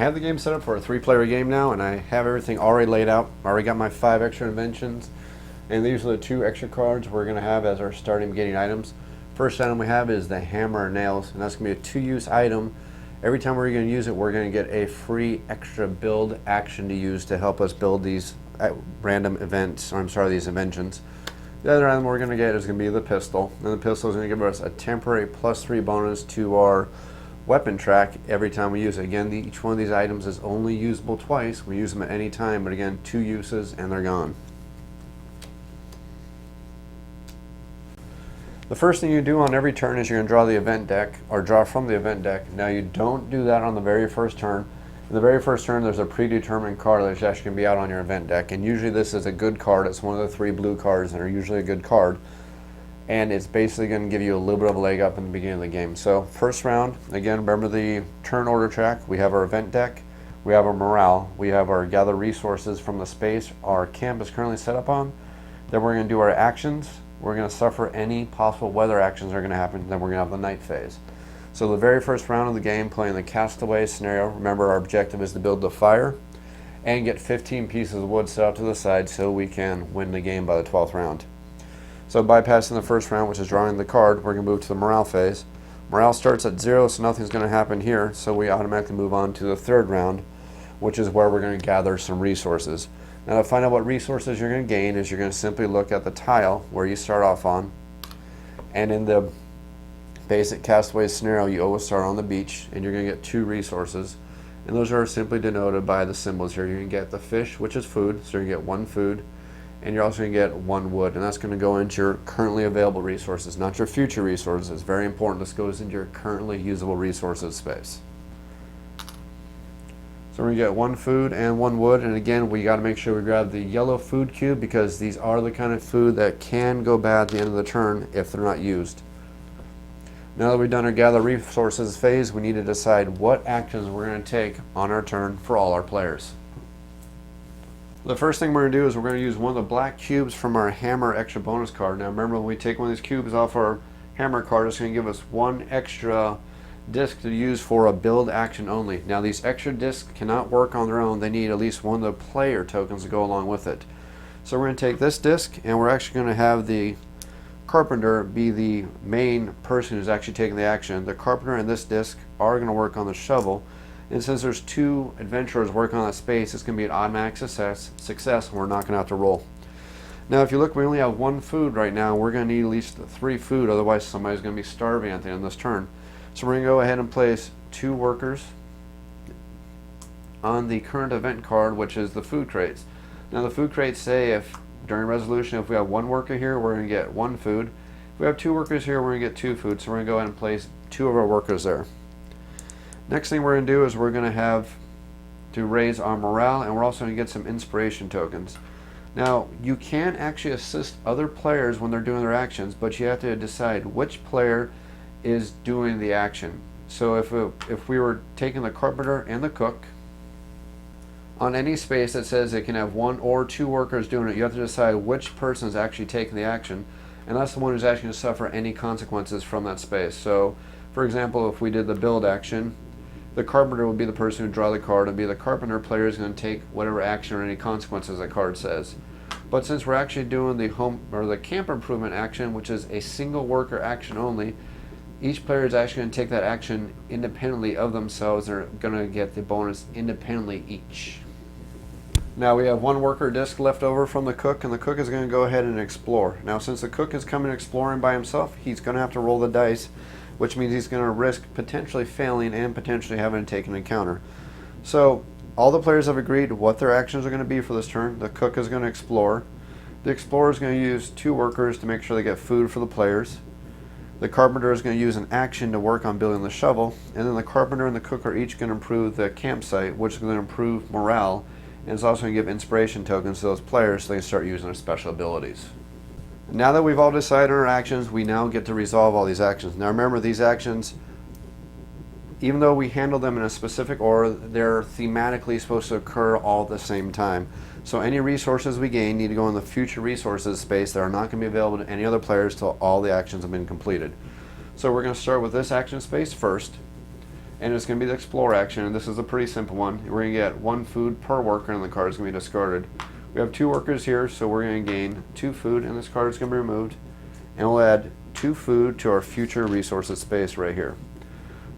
have the game set up for a 3-player game now, and I have everything already laid out. I already got my 5 extra inventions, and these are the 2 extra cards we're going to have as our starting beginning items. First item we have is the hammer and nails, and that's going to be a 2-use item. Every time we're going to use it, we're going to get a free extra build action to use to help us build these random events, or I'm sorry, these inventions. The other item we're going to get is going to be the pistol, and the pistol is going to give us a temporary +3 bonus to our weapon track every time we use it. Again, each one of these items is only usable twice. We use them at any time, but again, 2 uses and they're gone. The first thing you do on every turn is you're going to draw the event deck, or draw from the event deck. Now you don't do that on the very first turn. In the very first turn there's a predetermined card that's actually going to be out on your event deck, and usually this is a good card. It's one of the 3 blue cards that are usually a good card, and it's basically going to give you a little bit of a leg up in the beginning of the game. So first round, again, remember the turn order track. We have our event deck, we have our morale, we have our gather resources from the space our camp is currently set up on. Then we're going to do our actions. We're going to suffer any possible weather actions that are going to happen. Then we're going to have the night phase. So the very first round of the game, playing the castaway scenario, remember our objective is to build the fire and get 15 pieces of wood set out to the side so we can win the game by the 12th round. So bypassing the first round, which is drawing the card, we're going to move to the morale phase. Morale starts at 0, so nothing's going to happen here, so we automatically move on to the 3rd round, which is where we're going to gather some resources. Now to find out what resources you're going to gain is you're going to simply look at the tile where you start off on, and in the basic castaway scenario you always start on the beach, and you're going to get 2 resources, and those are simply denoted by the symbols here. You're going to get the fish, which is food, so you're going to get 1 food, and you're also going to get 1 wood, and that's going to go into your currently available resources, not your future resources. It's very important this goes into your currently usable resources space. So we're going to get 1 food and 1 wood, and again we got to make sure we grab the yellow food cube because these are the kind of food that can go bad at the end of the turn if they're not used. Now that we've done our gather resources phase, we need to decide what actions we're going to take on our turn for all our players. The first thing we're going to do is we're going to use one of the black cubes from our hammer extra bonus card. Now remember, when we take one of these cubes off our hammer card, it's going to give us 1 extra disc to use for a build action only. Now these extra discs cannot work on their own. They need at least one of the player tokens to go along with it. So we're going to take this disc, and we're actually going to have the carpenter be the main person who's actually taking the action. The carpenter and this disc are going to work on the shovel, and since there's 2 adventurers working on that space, it's going to be an automatic success, and we're not going to have to roll. Now if you look, we only have 1 food right now. We're going to need at least 3 food, otherwise somebody's going to be starving at the end of this turn. So we're going to go ahead and place 2 workers on the current event card, which is the food crates. Now the food crates say if during resolution, if we have 1 worker here, we're going to get 1 food. If we have 2 workers here, we're going to get 2 food. So we're going to go ahead and place 2 of our workers there. Next thing we're going to do is we're going to have to raise our morale, and we're also going to get some inspiration tokens. Now you can actually assist other players when they're doing their actions, but you have to decide which player is doing the action. So if we were taking the carpenter and the cook, on any space that says it can have 1 or 2 workers doing it, you have to decide which person is actually taking the action, and that's the one who's actually going to suffer any consequences from that space. So for example, if we did the build action, the carpenter would be the person who would draw the card, and be the carpenter player is going to take whatever action or any consequences that card says. But since we're actually doing the home or the camp improvement action, which is a single worker action only, each player is actually going to take that action independently of themselves. They're going to get the bonus independently each. Now we have 1 worker disc left over from the cook, and the cook is going to go ahead and explore. Now since the cook is coming exploring by himself, he's going to have to roll the dice, which means he's going to risk potentially failing and potentially having to take an encounter. So all the players have agreed what their actions are going to be for this turn. The cook is going to explore. The explorer is going to use 2 workers to make sure they get food for the players. The carpenter is going to use an action to work on building the shovel, and then the carpenter and the cook are each going to improve the campsite, which is going to improve morale, and it's also going to give inspiration tokens to those players so they can start using their special abilities. Now that we've all decided on our actions, we now get to resolve all these actions. Now remember, these actions, even though we handle them in a specific order, they're thematically supposed to occur all at the same time. So any resources we gain need to go in the future resources space that are not going to be available to any other players till all the actions have been completed. So we're going to start with this action space first. and it's going to be the explore action, and this is a pretty simple one. We're going to get 1 food per worker, and the card is going to be discarded. We have 2 workers here, so we're going to gain 2 food, and this card is going to be removed, and we'll add 2 food to our future resources space right here.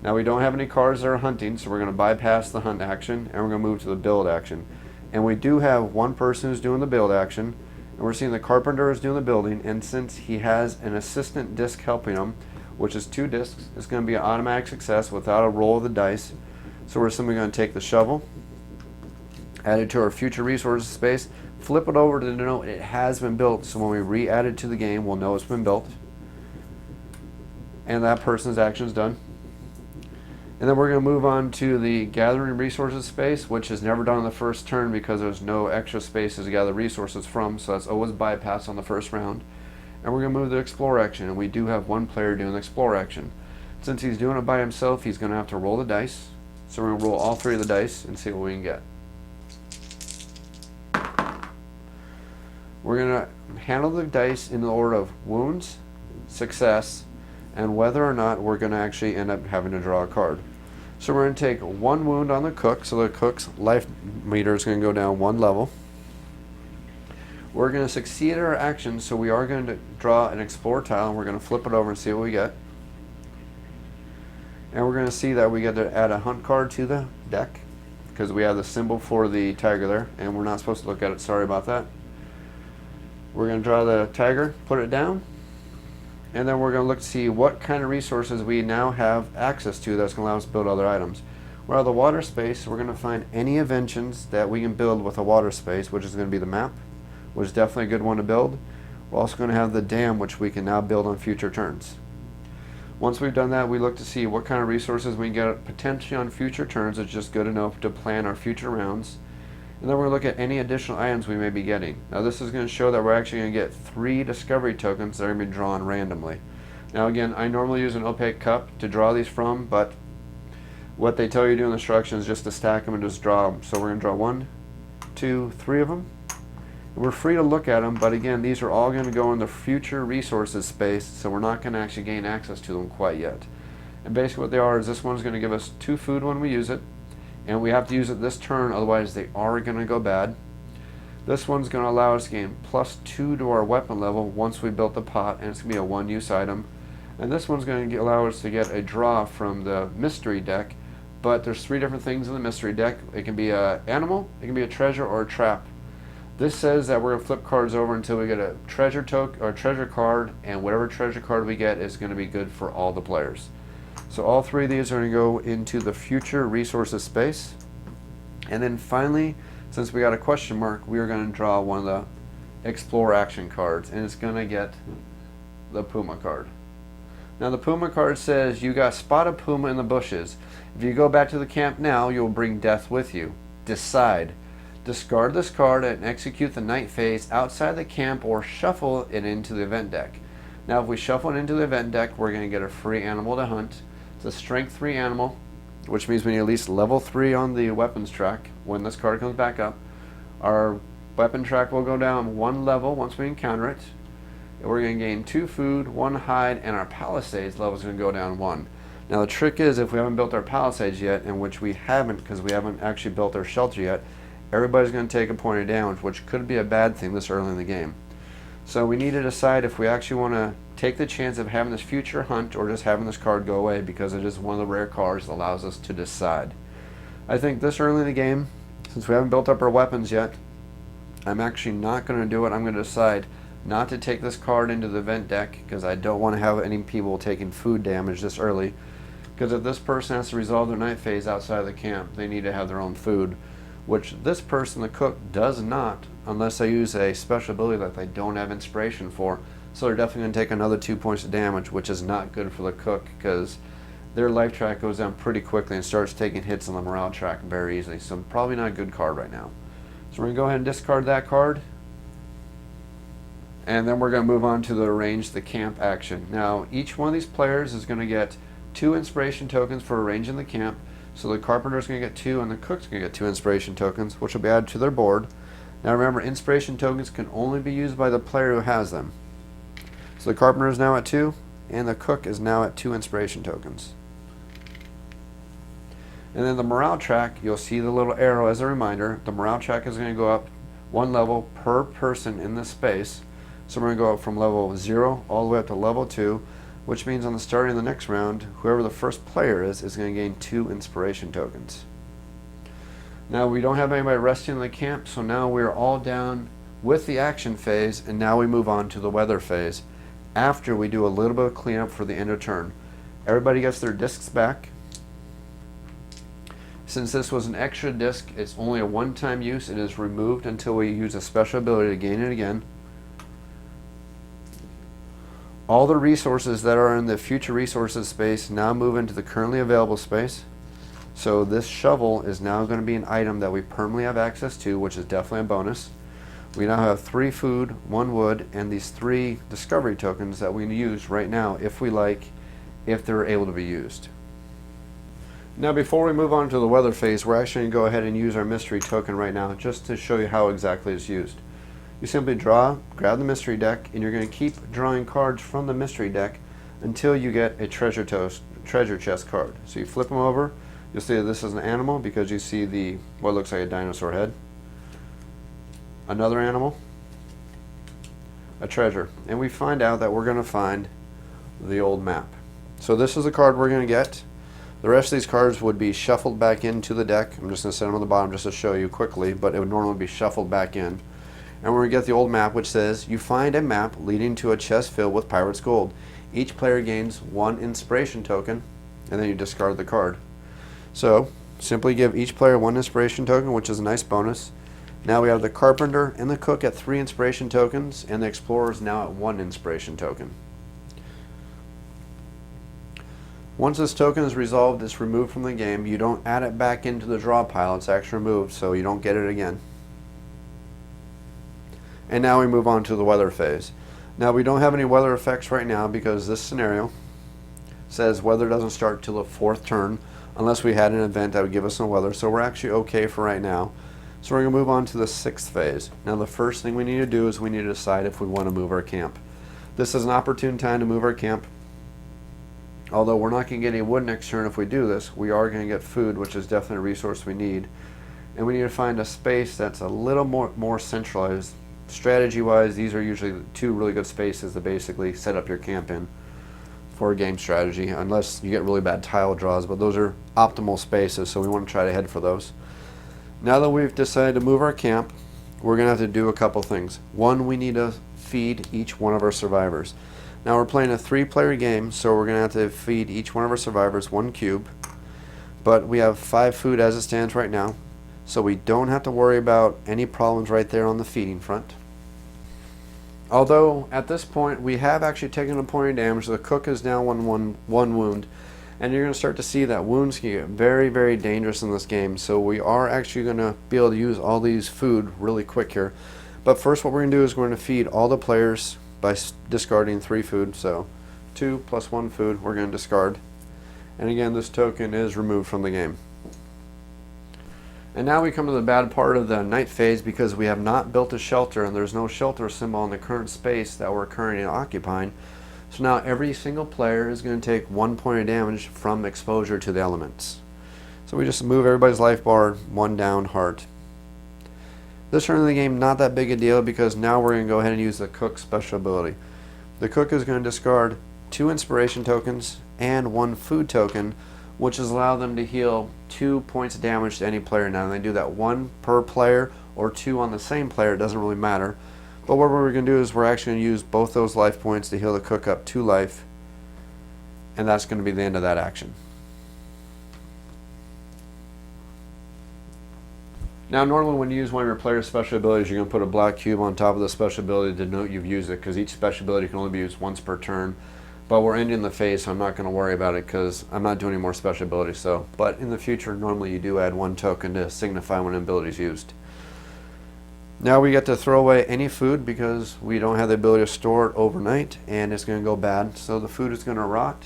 Now we don't have any cards that are hunting, so we're going to bypass the hunt action, and we're going to move to the build action. And we do have 1 person who's doing the build action, and we're seeing the carpenter is doing the building, and since he has an assistant disc helping him, which is 2 discs, it's going to be an automatic success without a roll of the dice. So we're simply going to take the shovel, add it to our future resources space, flip it over to denote it has been built, so when we re-add it to the game, we'll know it's been built. And that person's action is done. And then we're going to move on to the gathering resources space, which is never done on the first turn because there's no extra spaces to gather resources from, so that's always bypassed on the first round. And we're going to move the explore action, and we do have 1 player doing the explore action. Since he's doing it by himself, he's going to have to roll the dice. So we're going to roll all 3 of the dice and see what we can get. We're going to handle the dice in the order of wounds, success, and whether or not we're going to actually end up having to draw a card. So we're going to take 1 wound on the cook, so the cook's life meter is going to go down 1 level. We're going to succeed at our action, so we are going to draw an explore tile, and we're going to flip it over and see what we get. And we're going to see that we get to add a hunt card to the deck, because we have the symbol for the tiger there, and we're not supposed to look at it, sorry about that. We're going to draw the tiger, put it down, and then we're going to look to see what kind of resources we now have access to that's going to allow us to build other items. Well, the water space, we're going to find any inventions that we can build with a water space, which is going to be the map, which is definitely a good one to build. We're also going to have the dam, which we can now build on future turns. Once we've done that, we look to see what kind of resources we can get potentially on future turns. It's just good enough to plan our future rounds. And then we're going to look at any additional items we may be getting. Now this is going to show that we're actually going to get 3 discovery tokens that are going to be drawn randomly. Now again, I normally use an opaque cup to draw these from, but what they tell you to do in the instructions is just to stack them and just draw them. So we're going to draw 1, 2, 3 of them. And we're free to look at them, but again, these are all going to go in the future resources space, so we're not going to actually gain access to them quite yet. And basically what they are is this one's going to give us 2 food when we use it, and we have to use it this turn, otherwise they are going to go bad. This one's going to allow us to gain +2 to our weapon level once we built the pot, and it's going to be a 1-use item. And this one's going to allow us to get a draw from the mystery deck, but there's 3 different things in the mystery deck. It can be an animal, it can be a treasure, or a trap. This says that we're going to flip cards over until we get a treasure token or treasure card, and whatever treasure card we get is going to be good for all the players. So all 3 of these are going to go into the future resources space. And then finally, since we got a question mark, we are going to draw one of the explore action cards, and it's going to get the puma card. Now the puma card says you got spot a puma in the bushes. If you go back to the camp now, you'll bring death with you. Decide. Discard this card and execute the night phase outside the camp or shuffle it into the event deck. Now if we shuffle it into the event deck, we're going to get a free animal to hunt. It's a strength 3 animal, which means we need at least level 3 on the weapons track when this card comes back up. Our weapon track will go down 1 level once we encounter it. We're going to gain 2 food, 1 hide, and our palisades level is going to go down 1. Now the trick is, if we haven't built our palisades yet, and which we haven't because we haven't actually built our shelter yet, everybody's going to take a point of damage, which could be a bad thing this early in the game. So we need to decide if we actually want to take the chance of having this future hunt or just having this card go away, because it is one of the rare cards that allows us to decide. I think this early in the game, since we haven't built up our weapons yet, I'm actually not going to do it. I'm going to decide not to take this card into the event deck because I don't want to have any people taking food damage this early. Because if this person has to resolve their night phase outside of the camp, they need to have their own food, which this person, the cook, does not unless they use a special ability that they don't have inspiration for. So they're definitely going to take another 2 points of damage, which is not good for the cook because their life track goes down pretty quickly and starts taking hits on the morale track very easily. So probably not a good card right now. So we're going to go ahead and discard that card. And then we're going to move on to the arrange the camp action. Now each one of these players is going to get 2 inspiration tokens for arranging the camp. So the carpenter is going to get 2 and the cook's going to get 2 inspiration tokens, which will be added to their board. Now remember, inspiration tokens can only be used by the player who has them. So the carpenter is now at 2 and the cook is now at 2 inspiration tokens. And then the morale track, you'll see the little arrow as a reminder. The morale track is going to go up one level per person in this space. So we're going to go up from level 0 all the way up to level 2, which means on the starting of the next round, whoever the first player is going to gain 2 inspiration tokens. Now we don't have anybody resting in the camp, so now we're all down with the action phase, and now we move on to the weather phase after we do a little bit of cleanup for the end of turn. Everybody gets their discs back. Since this was an extra disc, it's only a one-time use. It is removed until we use a special ability to gain it again. All the resources that are in the future resources space now move into the currently available space. So this shovel is now going to be an item that we permanently have access to, which is definitely a bonus. We now have 3 food, 1 wood, and these 3 discovery tokens that we can use right now if we like, if they're able to be used. Now before we move on to the weather phase, we're actually going to go ahead and use our mystery token right now just to show you how exactly it's used. You simply grab the mystery deck, and you're going to keep drawing cards from the mystery deck until you get a treasure chest card. So you flip them over, you'll see that this is an animal because you see what looks like a dinosaur head. Another animal, a treasure, and we find out that we're going to find the old map. So this is the card we're going to get. The rest of these cards would be shuffled back into the deck. I'm just going to set them on the bottom just to show you quickly, but it would normally be shuffled back in. And we're going to get the old map, which says, you find a map leading to a chest filled with pirate's gold. Each player gains 1 inspiration token, and then you discard the card. So simply give each player 1 inspiration token, which is a nice bonus. Now we have the carpenter and the cook at 3 inspiration tokens, and the explorer is now at 1 inspiration token. Once this token is resolved, it's removed from the game. You don't add it back into the draw pile, it's actually removed, so you don't get it again. And now we move on to the weather phase. Now we don't have any weather effects right now because this scenario says weather doesn't start till the 4th turn unless we had an event that would give us some weather, so we're actually okay for right now. So we're going to move on to the 6th phase. Now the first thing we need to do is we need to decide if we want to move our camp. This is an opportune time to move our camp. Although we're not going to get any wood next turn if we do this, we are going to get food, which is definitely a resource we need. And we need to find a space that's a little more centralized. Strategy-wise, these are usually 2 really good spaces to basically set up your camp in for a game strategy, unless you get really bad tile draws, but those are optimal spaces, so we want to try to head for those. Now that we've decided to move our camp, we're going to have to do a couple things. One, we need to feed each one of our survivors. Now we're playing a 3-player game, so we're going to have to feed each one of our survivors 1 cube. But we have 5 food as it stands right now, so we don't have to worry about any problems right there on the feeding front. Although at this point we have actually taken a point of damage. The cook is down one wound, and you're going to start to see that wounds can get very, very dangerous in this game. So we are actually going to be able to use all these food really quick here. But first what we're going to do is we're going to feed all the players by discarding 3 food. So 2 plus 1 food we're going to discard. And again, this token is removed from the game. And now we come to the bad part of the night phase because we have not built a shelter and there's no shelter symbol in the current space that we're currently occupying. So now every single player is going to take 1 point of damage from exposure to the elements. So we just move everybody's life bar 1 down, heart. This turn of the game, not that big a deal because now we're going to go ahead and use the cook special ability. The cook is going to discard 2 inspiration tokens and 1 food token, which is allow them to heal 2 points of damage to any player. Now they do that 1 per player or 2 on the same player, it doesn't really matter. But what we're going to do is we're actually going to use both those life points to heal the cook up 2 life, and that's going to be the end of that action. Now normally when you use one of your player's special abilities, you're going to put a black cube on top of the special ability to denote you've used it, because each special ability can only be used once per turn. But we're ending the phase, so I'm not going to worry about it because I'm not doing any more special abilities. But in the future, normally you do add 1 token to signify when an ability is used. Now we get to throw away any food because we don't have the ability to store it overnight, and it's going to go bad. So the food is going to rot,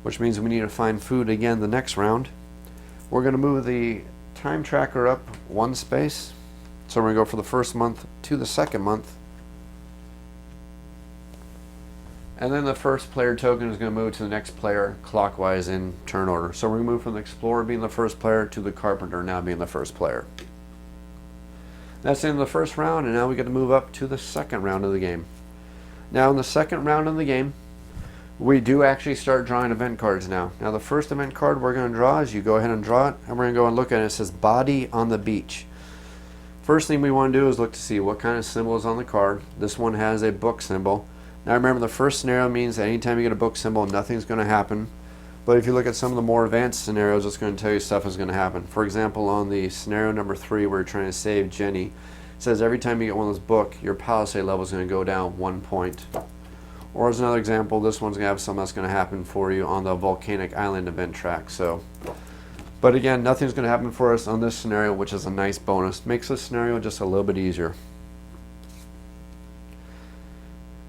which means we need to find food again the next round. We're going to move the time tracker up 1 space. So we're going to go from the 1st month to the 2nd month. And then the first player token is going to move to the next player clockwise in turn order. So we're going to move from the explorer being the first player to the carpenter now being the first player. That's the end of the first round, and now we get to move up to the second round of the game. Now in the second round of the game, we do actually start drawing event cards now. Now the first event card we're going to draw is you go ahead and draw it, and we're going to go and look at it. It says body on the beach. First thing we want to do is look to see what kind of symbol is on the card. This one has a book symbol. Now remember, the first scenario means that anytime you get a book symbol, nothing's going to happen. But if you look at some of the more advanced scenarios, it's going to tell you stuff is going to happen. For example, on the scenario number 3 where you're trying to save Jenny, it says every time you get one of those book, your palisade level is going to go down 1 point. Or as another example, this one's going to have something that's going to happen for you on the Volcano Island event track. But again, nothing's going to happen for us on this scenario, which is a nice bonus. Makes this scenario just a little bit easier.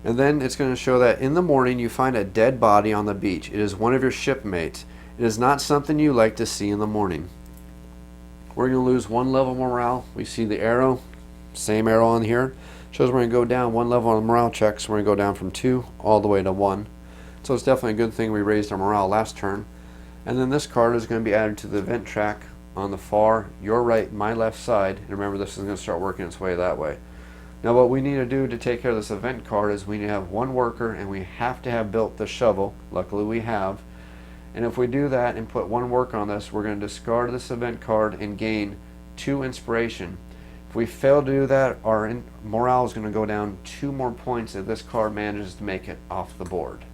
And then it's going to show that in the morning you find a dead body on the beach. It is one of your shipmates. It is not something you like to see in the morning. We're going to lose 1 level morale. We see the arrow, same arrow on here. Shows we're going to go down 1 level on the morale check, so we're going to go down from 2 all the way to 1. So it's definitely a good thing we raised our morale last turn. And then this card is going to be added to the event track on the far, your right, my left side. And remember, this is going to start working its way that way. Now what we need to do to take care of this event card is we need to have 1 worker, and we have to have built the shovel. Luckily we have. And if we do that and put 1 worker on this, we're going to discard this event card and gain 2 inspiration. If we fail to do that, our morale is going to go down 2 more points if this card manages to make it off the board.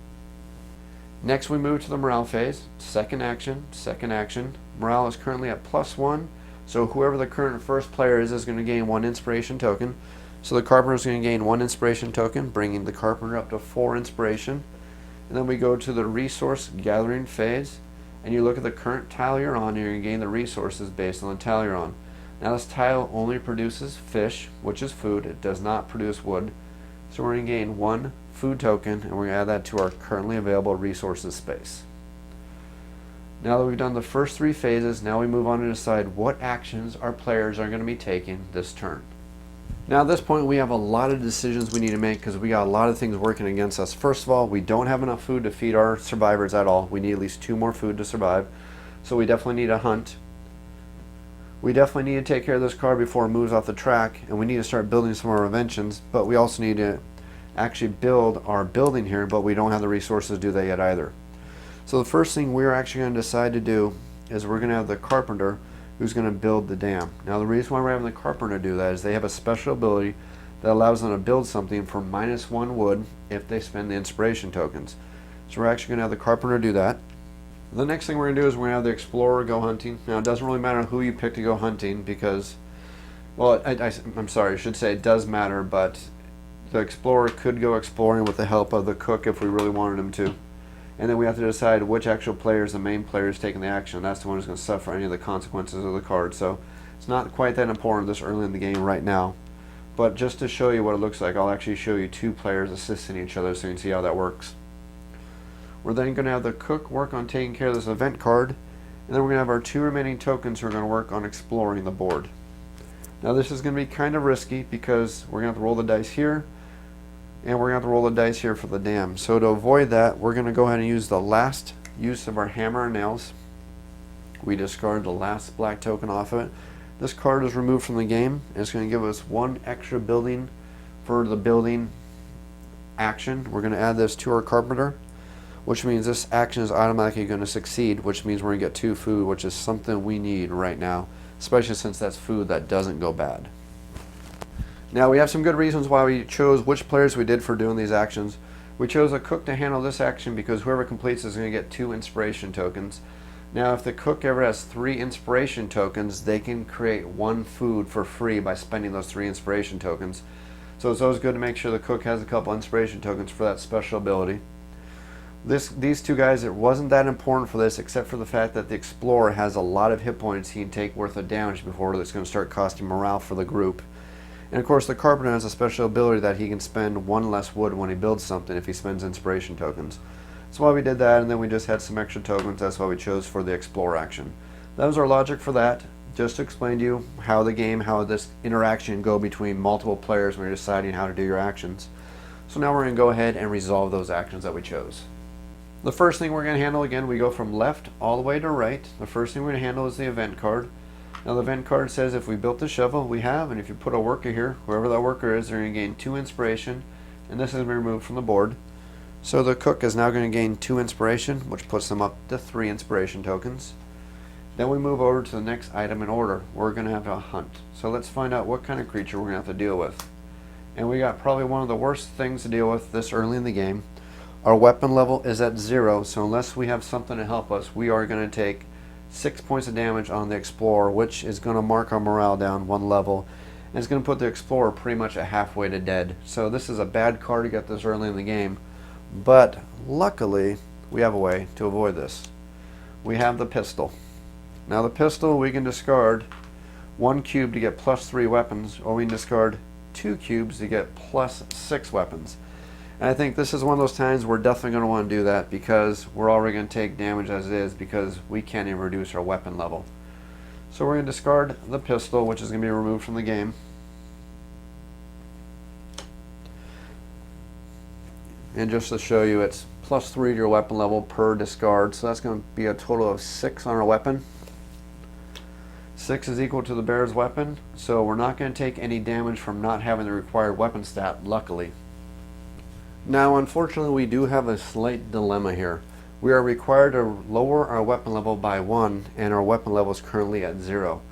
Next we move to the morale phase. Second action. Morale is currently at +1, so whoever the current first player is going to gain 1 inspiration token. So the carpenter is going to gain 1 inspiration token, bringing the carpenter up to 4 inspiration. And then we go to the resource gathering phase, and you look at the current tile you're on, and you're going to gain the resources based on the tile you're on. Now this tile only produces fish, which is food. It does not produce wood. So we're going to gain 1 food token, and we're going to add that to our currently available resources space. Now that we've done the first 3 phases, now we move on to decide what actions our players are going to be taking this turn. Now at this point we have a lot of decisions we need to make because we got a lot of things working against us. First of all, we don't have enough food to feed our survivors at all. We need at least 2 more food to survive. So we definitely need to hunt. We definitely need to take care of this card before it moves off the track, and we need to start building some of our inventions, but we also need to actually build our building here, but we don't have the resources to do that yet either. So the first thing we're actually going to decide to do is we're going to have the carpenter who's going to build the dam. Now the reason why we're having the carpenter do that is they have a special ability that allows them to build something for -1 wood if they spend the inspiration tokens. So we're actually going to have the carpenter do that. The next thing we're going to do is we're going to have the explorer go hunting. Now it doesn't really matter who you pick to go hunting because, well, I'm sorry, I should say it does matter, but the explorer could go exploring with the help of the cook if we really wanted him to. And then we have to decide which actual player is the main player who's taking the action. That's the one who's going to suffer any of the consequences of the card. So it's not quite that important this early in the game right now. But just to show you what it looks like, I'll actually show you 2 players assisting each other so you can see how that works. We're then going to have the cook work on taking care of this event card. And then we're going to have our 2 remaining tokens who are going to work on exploring the board. Now this is going to be kind of risky because we're going to have to roll the dice here. And we're going to have to roll the dice here for the dam. So to avoid that, we're going to go ahead and use the last use of our hammer and nails. We discard the last black token off of it. This card is removed from the game, and it's going to give us 1 extra building for the building action. We're going to add this to our carpenter, which means this action is automatically going to succeed, which means we're going to get 2 food, which is something we need right now, especially since that's food that doesn't go bad. Now we have some good reasons why we chose which players we did for doing these actions. We chose a cook to handle this action because whoever completes is going to get 2 inspiration tokens. Now if the cook ever has 3 inspiration tokens, they can create 1 food for free by spending those 3 inspiration tokens. So it's always good to make sure the cook has a couple inspiration tokens for that special ability. These 2 guys, it wasn't that important for this except for the fact that the explorer has a lot of hit points he can take worth of damage before it's going to start costing morale for the group. And of course the carpenter has a special ability that he can spend 1 less wood when he builds something if he spends inspiration tokens. That's why we did that, and then we just had some extra tokens. That's why we chose for the explore action. That was our logic for that, just to explain to you how this interaction go between multiple players when you're deciding how to do your actions. So now we're going to go ahead and resolve those actions that we chose. The first thing we're going to handle, again, we go from left all the way to right. The first thing we're going to handle is the event card. Now the event card says if we built the shovel, we have, and if you put a worker here, whoever that worker is, they're going to gain 2 inspiration, and this is going to be removed from the board. So the cook is now going to gain 2 inspiration, which puts them up to 3 inspiration tokens. Then we move over to the next item in order. We're going to have a hunt. So let's find out what kind of creature we're going to have to deal with. And we got probably one of the worst things to deal with this early in the game. Our weapon level is at 0, so unless we have something to help us, we are going to take 6 points of damage on the Explorer, which is going to mark our morale down 1 level. And it's going to put the Explorer pretty much at halfway to dead. So this is a bad card to get this early in the game. But luckily, we have a way to avoid this. We have the pistol. Now the pistol, we can discard 1 cube to get +3 weapons, or we can discard 2 cubes to get +6 weapons. And I think this is one of those times we're definitely going to want to do that because we're already going to take damage as it is because we can't even reduce our weapon level. So we're going to discard the pistol, which is going to be removed from the game. And just to show you, it's +3 to your weapon level per discard, so that's going to be a total of 6 on our weapon. 6 is equal to the bear's weapon, so we're not going to take any damage from not having the required weapon stat, luckily. Now, unfortunately, we do have a slight dilemma here. We are required to lower our weapon level by 1, and our weapon level is currently at 0.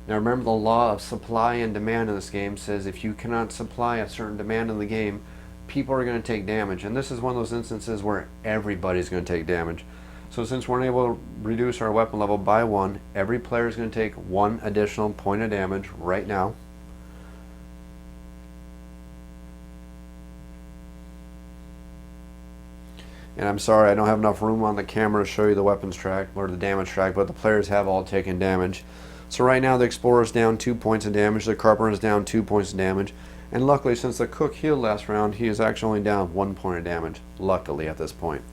Now remember, the law of supply and demand in this game says if you cannot supply a certain demand in the game, people are going to take damage, and this is one of those instances where everybody's going to take damage. So since we're unable to reduce our weapon level by 1, every player is going to take 1 additional point of damage right now. And I'm sorry, I don't have enough room on the camera to show you the weapons track or the damage track, but the players have all taken damage. So right now the Explorer is down 2 points of damage, the Carpenter is down 2 points of damage, and luckily since the Cook healed last round, he is actually only down 1 point of damage, luckily at this point.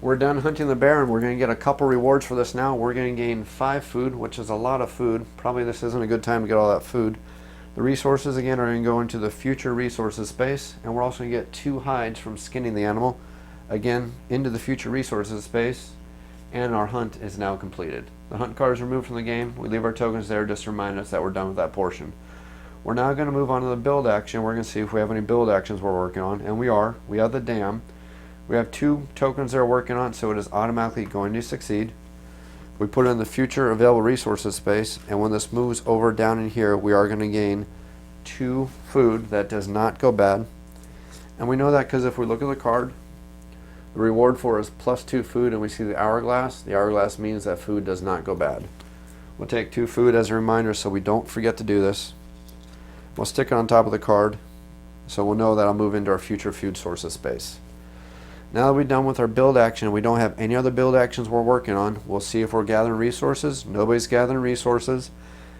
We're done hunting the bear and we're going to get a couple rewards for this now. We're going to gain 5 food, which is a lot of food. Probably this isn't a good time to get all that food. The resources again are going to go into the future resources space, and we're also going to get 2 hides from skinning the animal. Again, into the future resources space, and our hunt is now completed. The hunt card is removed from the game. We leave our tokens there just to remind us that we're done with that portion. We're now going to move on to the build action. We're going to see if we have any build actions we're working on, and we are. We have the dam. We have 2 tokens that we're working on, so it is automatically going to succeed. We put it in the future available resources space, and when this moves over down in here, we are going to gain 2 food. That does not go bad. And we know that because if we look at the card, the reward for is +2 food, and we see the hourglass. The hourglass means that food does not go bad. We'll take 2 food as a reminder so we don't forget to do this. We'll stick it on top of the card so we'll know that I'll move into our future food sources space. Now that we're done with our build action, we don't have any other build actions we're working on. We'll see if we're gathering resources. Nobody's gathering resources.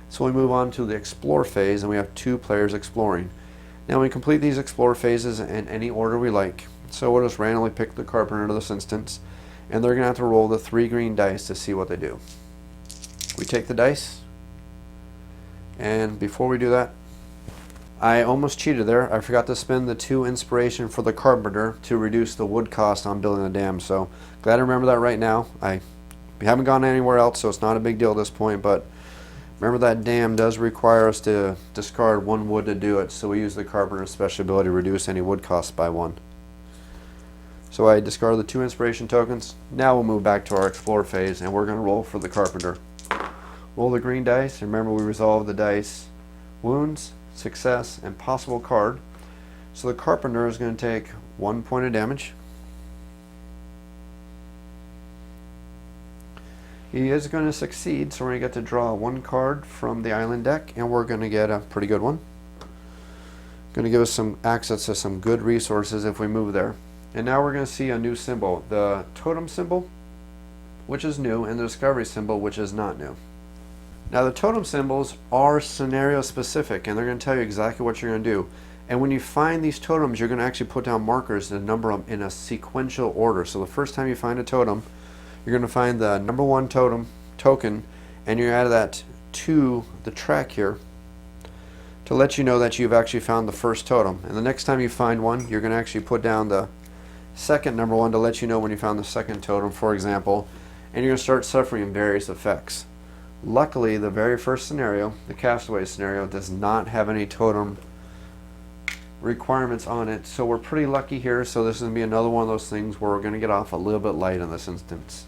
So we move on to the explore phase, and we have 2 players exploring. Now we complete these explore phases in any order we like. So we'll just randomly pick the carpenter to this instance, and they're going to have to roll the 3 green dice to see what they do. We take the dice, and before we do that, I almost cheated there. I forgot to spend the 2 inspiration for the carpenter to reduce the wood cost on building the dam. So glad to remember that right now. We haven't gone anywhere else, so it's not a big deal at this point, but remember that dam does require us to discard 1 wood to do it, so we use the carpenter's special ability to reduce any wood costs by 1. So I discard the 2 inspiration tokens. Now we'll move back to our explore phase, and we're going to roll for the carpenter. Roll the green dice. Remember, we resolve the dice wounds, success, and possible card. So the carpenter is going to take 1 point of damage. He is going to succeed, so we're going to get to draw 1 card from the island deck, and we're going to get a pretty good one. Going to give us some access to some good resources if we move there. And now we're going to see a new symbol, the totem symbol, which is new, and the discovery symbol, which is not new. Now the totem symbols are scenario specific, and they're going to tell you exactly what you're going to do. And when you find these totems, you're going to actually put down markers to number them in a sequential order. So the first time you find a totem, you're going to find the number 1 totem token, and you're going to add that to the track here. to let you know that you've actually found the first totem. And the next time you find one, you're going to actually put down the second number one to let you know when you found the second totem, for example, and you're going to start suffering various effects. Luckily, the very first scenario, the castaway scenario, does not have any totem requirements on it, so we're pretty lucky here. So this is going to be another one of those things where we're going to get off a little bit light in this instance.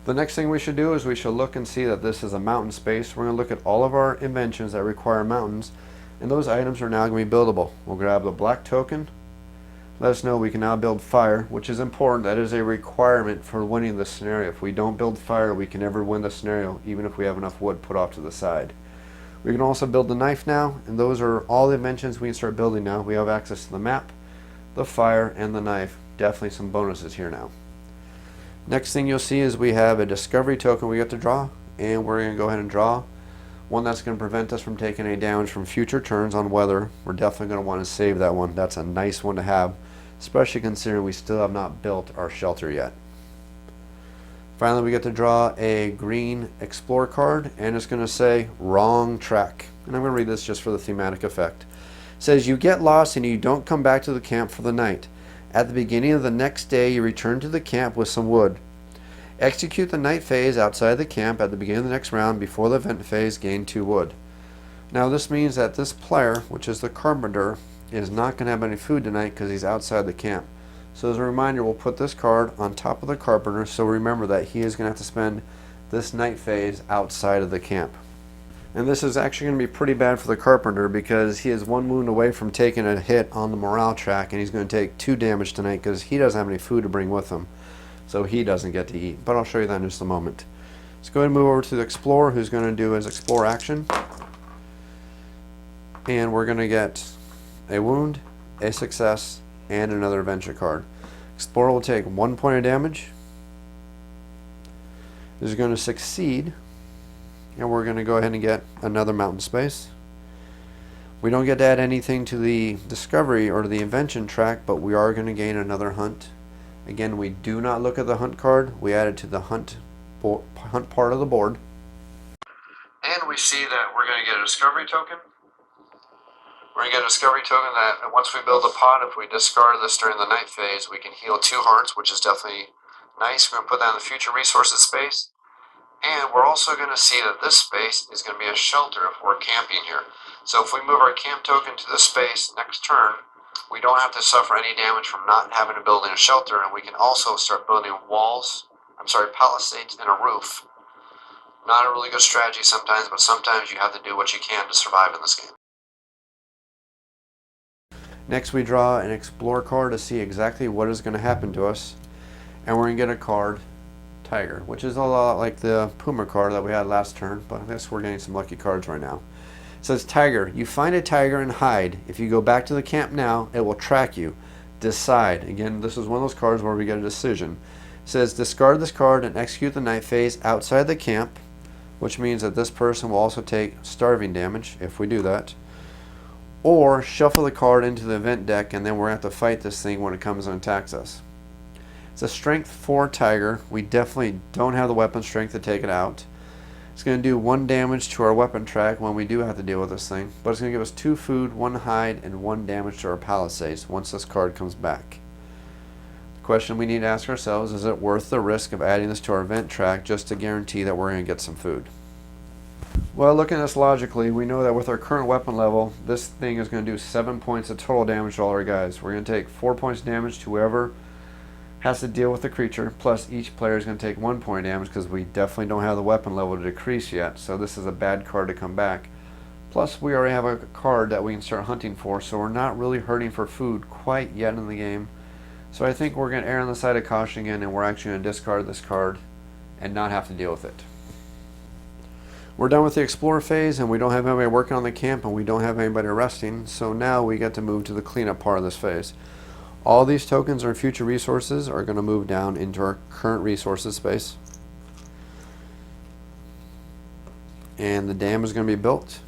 The next thing we should do is we should look and see that this is a mountain space. We're going to look at all of our inventions that require mountains, and those items are now going to be buildable. We'll grab the black token. Let us know we can now build fire, which is important. That is a requirement for winning this scenario. If we don't build fire, we can never win the scenario, even if we have enough wood put off to the side. We can also build the knife now, and those are all the inventions we can start building now. We have access to the map, the fire, and the knife. Definitely some bonuses here now. Next thing you'll see is we have a discovery token we get to draw, and we're going to go ahead and draw one that's going to prevent us from taking any damage from future turns on weather. We're definitely going to want to save that one. That's a nice one to have, especially considering we still have not built our shelter yet. Finally, we get to draw a green explore card, and it's going to say wrong track. And I'm going to read this just for the thematic effect. It says, you get lost and you don't come back to the camp for the night. At the beginning of the next day, you return to the camp with some wood. Execute the night phase outside the camp at the beginning of the next round. Before the event phase, gain 2 wood. Now this means that this player, which is the carpenter, is not going to have any food tonight because he's outside the camp. So as a reminder, we'll put this card on top of the carpenter, so remember that he is going to have to spend this night phase outside of the camp. And this is actually going to be pretty bad for the carpenter because he is 1 wound away from taking a hit on the morale track, and he's going to take 2 damage tonight because he doesn't have any food to bring with him. So he doesn't get to eat. But I'll show you that in just a moment. Let's go ahead and move over to the explorer, who's going to do his explore action. And we're going to get a wound, a success, and another adventure card. Explorer will take 1 point of damage. This is going to succeed, and we're going to go ahead and get another mountain space. We don't get to add anything to the discovery or to the invention track, but we are going to gain another hunt. Again, we do not look at the hunt card. We add it to the hunt part of the board. And we see that we're going to get a discovery token. We're going to get a discovery token that once we build a pot, if we discard this during the night phase, we can heal 2 hearts, which is definitely nice. We're going to put that in the future resources space. And we're also going to see that this space is going to be a shelter if we're camping here. So if we move our camp token to the space next turn, we don't have to suffer any damage from not having to build a shelter, and we can also start building palisades and a roof. Not a really good strategy sometimes, but sometimes you have to do what you can to survive in this game. Next, we draw an explore card to see exactly what is going to happen to us, and we're going to get a card, Tiger, which is a lot like the Puma card that we had last turn, but I guess we're getting some lucky cards right now. It says, Tiger, you find a tiger and hide. If you go back to the camp now, it will track you. Decide. Again, this is one of those cards where we get a decision. It says, discard this card and execute the night phase outside the camp, which means that this person will also take starving damage if we do that. Or shuffle the card into the event deck, and then we're going to have to fight this thing when it comes and attacks us. It's a strength 4 tiger. We definitely don't have the weapon strength to take it out. It's going to do 1 damage to our weapon track when we do have to deal with this thing, but it's going to give us 2 food, 1 hide, and 1 damage to our palisades once this card comes back. The question we need to ask ourselves, is it worth the risk of adding this to our event track just to guarantee that we're going to get some food? Well, looking at this logically, we know that with our current weapon level, this thing is going to do 7 points of total damage to all our guys. We're going to take 4 points damage to whoever has to deal with the creature, plus each player is going to take 1 point of damage because we definitely don't have the weapon level to decrease yet, so this is a bad card to come back. Plus we already have a card that we can start hunting for, so we're not really hurting for food quite yet in the game. So I think we're going to err on the side of caution again, and we're actually going to discard this card and not have to deal with it. We're done with the explore phase, and we don't have anybody working on the camp, and we don't have anybody resting, so now we get to move to the cleanup part of this phase. All these tokens or future resources are going to move down into our current resources space. And the dam is going to be built.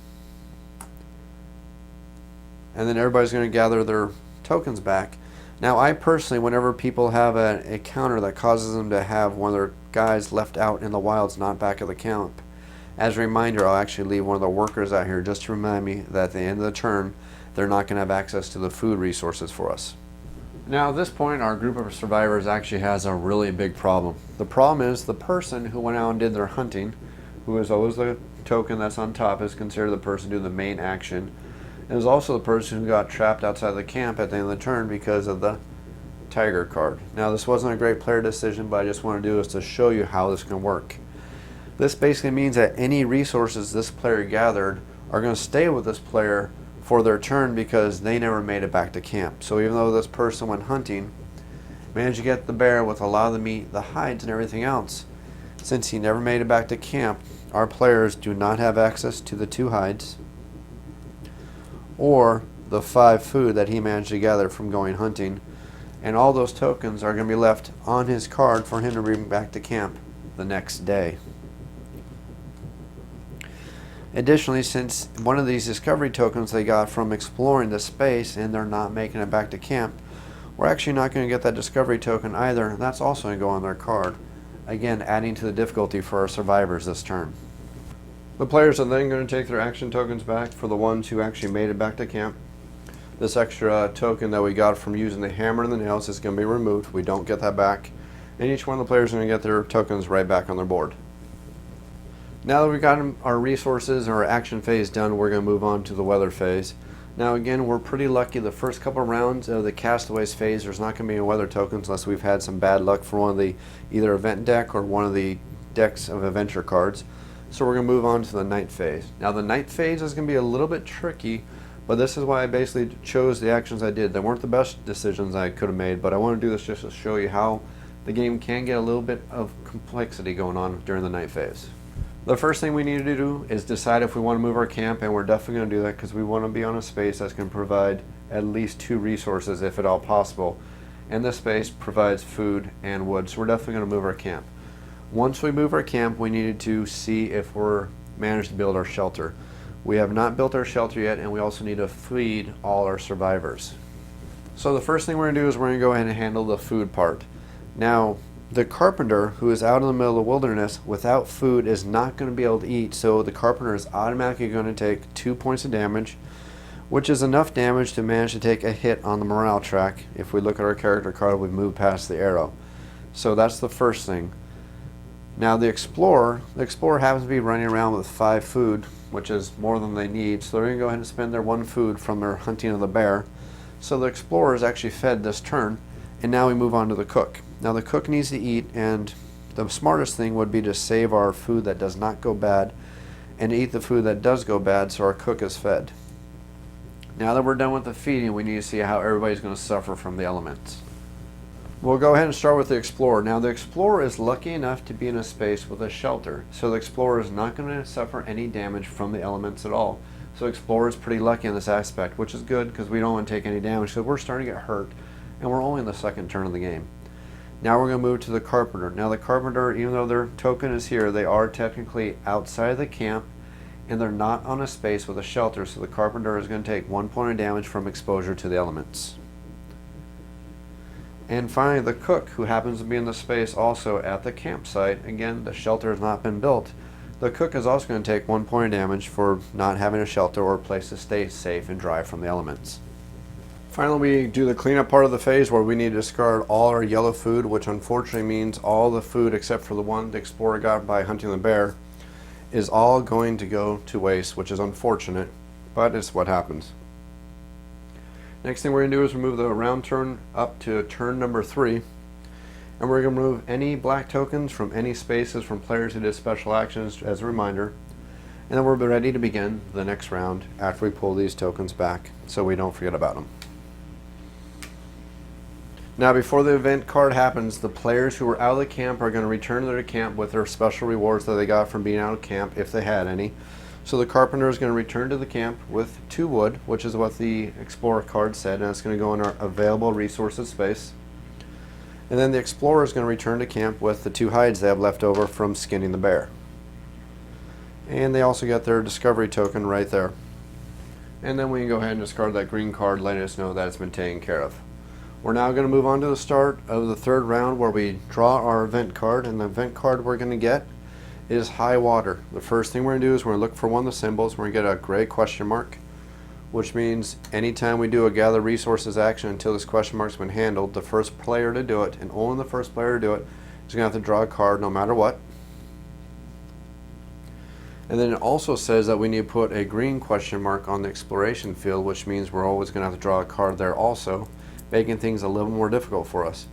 And then everybody's going to gather their tokens back. Now I personally, whenever people have a counter that causes them to have one of their guys left out in the wilds, not back at the camp, As a reminder, I'll actually leave one of the workers out here just to remind me that at the end of the turn, they're not going to have access to the food resources for us. Now at this point, our group of survivors actually has a really big problem. The problem is the person who went out and did their hunting, who is always the token that's on top, is considered the person doing the main action, and is also the person who got trapped outside the camp at the end of the turn because of the tiger card. Now this wasn't a great player decision, but I just want to do is to show you how this can work. This basically means that any resources this player gathered are going to stay with this player for their turn because they never made it back to camp. So even though this person went hunting, managed to get the bear with a lot of the meat, the hides, and everything else, since he never made it back to camp, our players do not have access to the 2 hides or the 5 food that he managed to gather from going hunting, and all those tokens are going to be left on his card for him to bring back to camp the next day. Additionally, since one of these discovery tokens they got from exploring the space and they're not making it back to camp, we're actually not going to get that discovery token either. That's also going to go on their card, again adding to the difficulty for our survivors this turn. The players are then going to take their action tokens back for the ones who actually made it back to camp. This extra token that we got from using the hammer and the nails is going to be removed. We don't get that back, and each one of the players are going to get their tokens right back on their board. Now that we've got our resources and our action phase done, we're going to move on to the weather phase. Now again, we're pretty lucky the first couple rounds of the castaways phase, there's not going to be any weather tokens unless we've had some bad luck for one of the either event deck or one of the decks of adventure cards. So we're going to move on to the night phase. Now the night phase is going to be a little bit tricky, but this is why I basically chose the actions I did. They weren't the best decisions I could have made, but I want to do this just to show you how the game can get a little bit of complexity going on during the night phase. The first thing we need to do is decide if we want to move our camp, and we're definitely going to do that because we want to be on a space that's going to provide at least 2 resources if at all possible. And this space provides food and wood, so we're definitely going to move our camp. Once we move our camp, we needed to see if we're managed to build our shelter. We have not built our shelter yet, and we also need to feed all our survivors. So the first thing we're going to do is we're going to go ahead and handle the food part. Now, the carpenter who is out in the middle of the wilderness without food is not going to be able to eat, so the carpenter is automatically going to take 2 points of damage, which is enough damage to manage to take a hit on the morale track. If we look at our character card, we've moved past the arrow. So that's the first thing. Now the explorer happens to be running around with 5 food, which is more than they need, so they're going to go ahead and spend their 1 food from their hunting of the bear. So the explorer is actually fed this turn, and now we move on to the cook. Now the cook needs to eat, and the smartest thing would be to save our food that does not go bad and eat the food that does go bad so our cook is fed. Now that we're done with the feeding, we need to see how everybody's going to suffer from the elements. We'll go ahead and start with the explorer. Now the explorer is lucky enough to be in a space with a shelter, so the explorer is not going to suffer any damage from the elements at all. So the explorer is pretty lucky in this aspect, which is good because we don't want to take any damage, so we're starting to get hurt, and we're only in the second turn of the game. Now we're going to move to the carpenter. Now the carpenter, even though their token is here, they are technically outside of the camp and they're not on a space with a shelter, so the carpenter is going to take 1 point of damage from exposure to the elements. And finally the cook, who happens to be in the space also at the campsite. Again, the shelter has not been built. The cook is also going to take 1 point of damage for not having a shelter or a place to stay safe and dry from the elements. Finally, we do the cleanup part of the phase where we need to discard all our yellow food, which unfortunately means all the food except for the one the explorer got by hunting the bear is all going to go to waste, which is unfortunate, but it's what happens. Next thing we're going to do is remove the round turn up to turn number 3, and we're going to remove any black tokens from any spaces from players who did special actions as a reminder, and then we're ready to begin the next round after we pull these tokens back so we don't forget about them. Now before the event card happens, the players who were out of the camp are going to return to their camp with their special rewards that they got from being out of camp, if they had any. So the carpenter is going to return to the camp with 2 wood, which is what the explorer card said, and it's going to go in our available resources space. And then the explorer is going to return to camp with the 2 hides they have left over from skinning the bear. And they also get their discovery token right there. And then we can go ahead and discard that green card, letting us know that it's been taken care of. We're now going to move on to the start of the 3rd round where we draw our event card, and the event card we're going to get is high water. The first thing we're going to do is we're going to look for one of the symbols. We're going to get a gray question mark, which means anytime we do a gather resources action until this question mark's been handled, the first player to do it, and only the first player to do it, is going to have to draw a card no matter what. And then it also says that we need to put a green question mark on the exploration field, which means we're always going to have to draw a card there also, making things a little more difficult for us.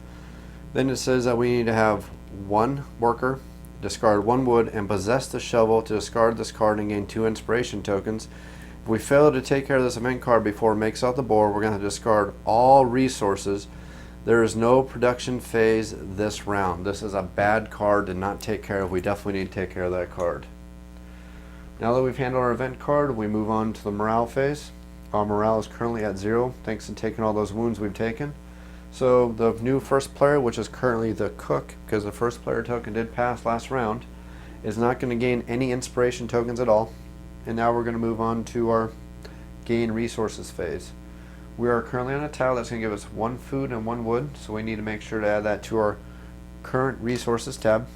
Then it says that we need to have one worker discard one wood and possess the shovel to discard this card and gain 2 inspiration tokens. If we fail to take care of this event card before it makes out the board, we're going to discard all resources. There is no production phase this round. This is a bad card to not take care of. We definitely need to take care of that card. Now that we've handled our event card, we move on to the morale phase. Our morale is currently at 0 thanks to taking all those wounds we've taken. So the new first player, which is currently the cook, because the first player token did pass last round, is not going to gain any inspiration tokens at all. And now we're going to move on to our gain resources phase. We are currently on a tile that's going to give us 1 food and 1 wood, so we need to make sure to add that to our current resources tab.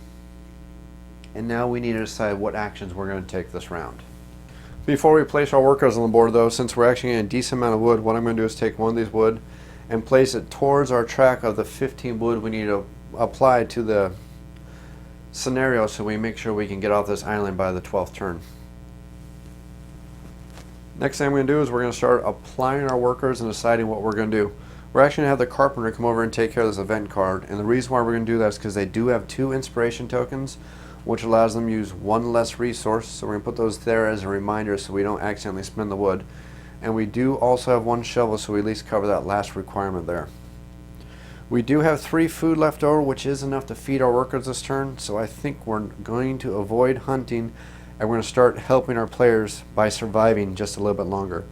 And now we need to decide what actions we're going to take this round. Before we place our workers on the board though, since we're actually getting a decent amount of wood, what I'm going to do is take one of these wood and place it towards our track of the 15 wood we need to apply to the scenario so we make sure we can get off this island by the 12th turn. Next thing I'm going to do is we're going to start applying our workers and deciding what we're going to do. We're actually going to have the carpenter come over and take care of this event card, and the reason why we're going to do that is because they do have 2 inspiration tokens, which allows them to use 1 less resource, so we're going to put those there as a reminder so we don't accidentally spend the wood. And we do also have 1 shovel, so we at least cover that last requirement there. We do have 3 food left over, which is enough to feed our workers this turn, so I think we're going to avoid hunting and we're going to start helping our players by surviving just a little bit longer.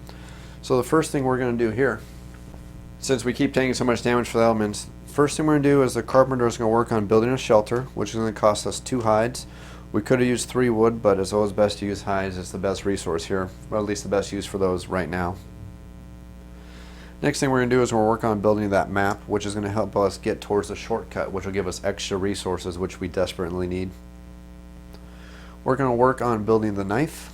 So the first thing we're going to do here, since we keep taking so much damage for the elements, first thing we're going to do is the carpenter is going to work on building a shelter, which is going to cost us 2 hides. We could have used 3 wood, but it's always best to use hides. It's the best resource here, or at least the best use for those right now. Next thing we're going to do is we're work on building that map, which is going to help us get towards the shortcut, which will give us extra resources, which we desperately need. We're going to work on building the knife,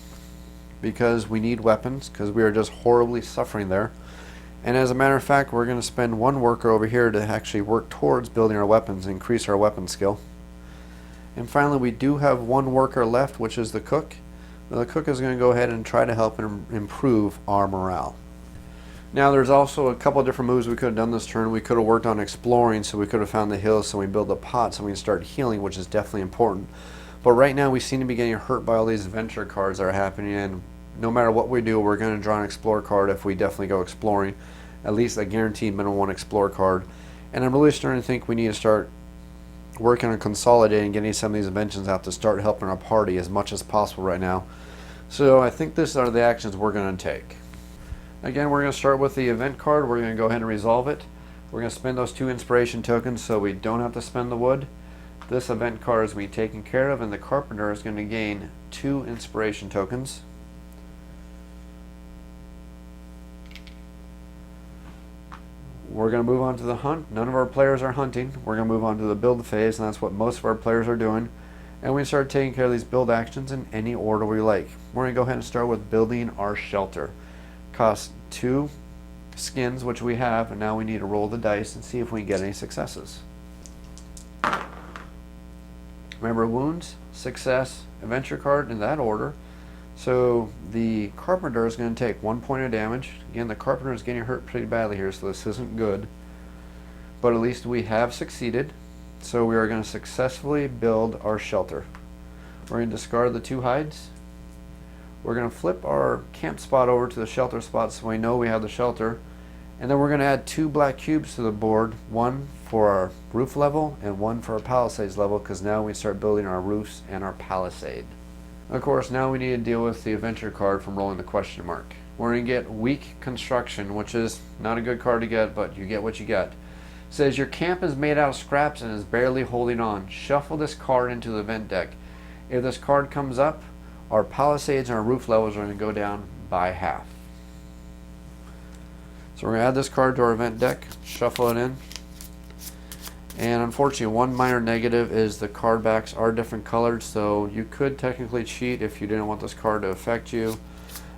because we need weapons, because we are just horribly suffering there. And as a matter of fact, we're going to spend 1 worker over here to actually work towards building our weapons and increase our weapon skill. And finally, we do have 1 worker left, which is the cook. Now, the cook is going to go ahead and try to help improve our morale. Now, there's also a couple of different moves we could have done this turn. We could have worked on exploring, so we could have found the hills, so we build a pot so we can start healing, which is definitely important. But right now, we seem to be getting hurt by all these adventure cards that are happening, and no matter what we do, we're going to draw an explore card if we definitely go exploring. At least a guaranteed minimum 1 explore card. And I'm really starting to think we need to start working on consolidating, getting some of these inventions out to start helping our party as much as possible right now. So I think these are the actions we're going to take. Again, we're going to start with the event card. We're going to go ahead and resolve it. We're going to spend those 2 inspiration tokens so we don't have to spend the wood. This event card is going to be taken care of, and the carpenter is going to gain 2 inspiration tokens. We're going to move on to the hunt. None of our players are hunting. We're going to move on to the build phase, and that's what most of our players are doing. And we start taking care of these build actions in any order we like. We're going to go ahead and start with building our shelter. Costs 2 skins, which we have, and now we need to roll the dice and see if we can get any successes. Remember, wounds, success, adventure card in that order. So the carpenter is going to take 1 point of damage. Again, the carpenter is getting hurt pretty badly here, so this isn't good. But at least we have succeeded. So we are going to successfully build our shelter. We're going to discard the 2 hides. We're going to flip our camp spot over to the shelter spot so we know we have the shelter. And then we're going to add 2 black cubes to the board. 1 for our roof level and 1 for our palisades level, because now we start building our roofs and our palisade. Of course, now we need to deal with the adventure card from rolling the question mark. We're going to get weak construction, which is not a good card to get, but you get what you get. It says your camp is made out of scraps and is barely holding on. Shuffle this card into the event deck. If this card comes up, our palisades and our roof levels are going to go down by half. So we're going to add this card to our event deck, shuffle it in. And unfortunately, one minor negative is the card backs are different colored, so you could technically cheat if you didn't want this card to affect you.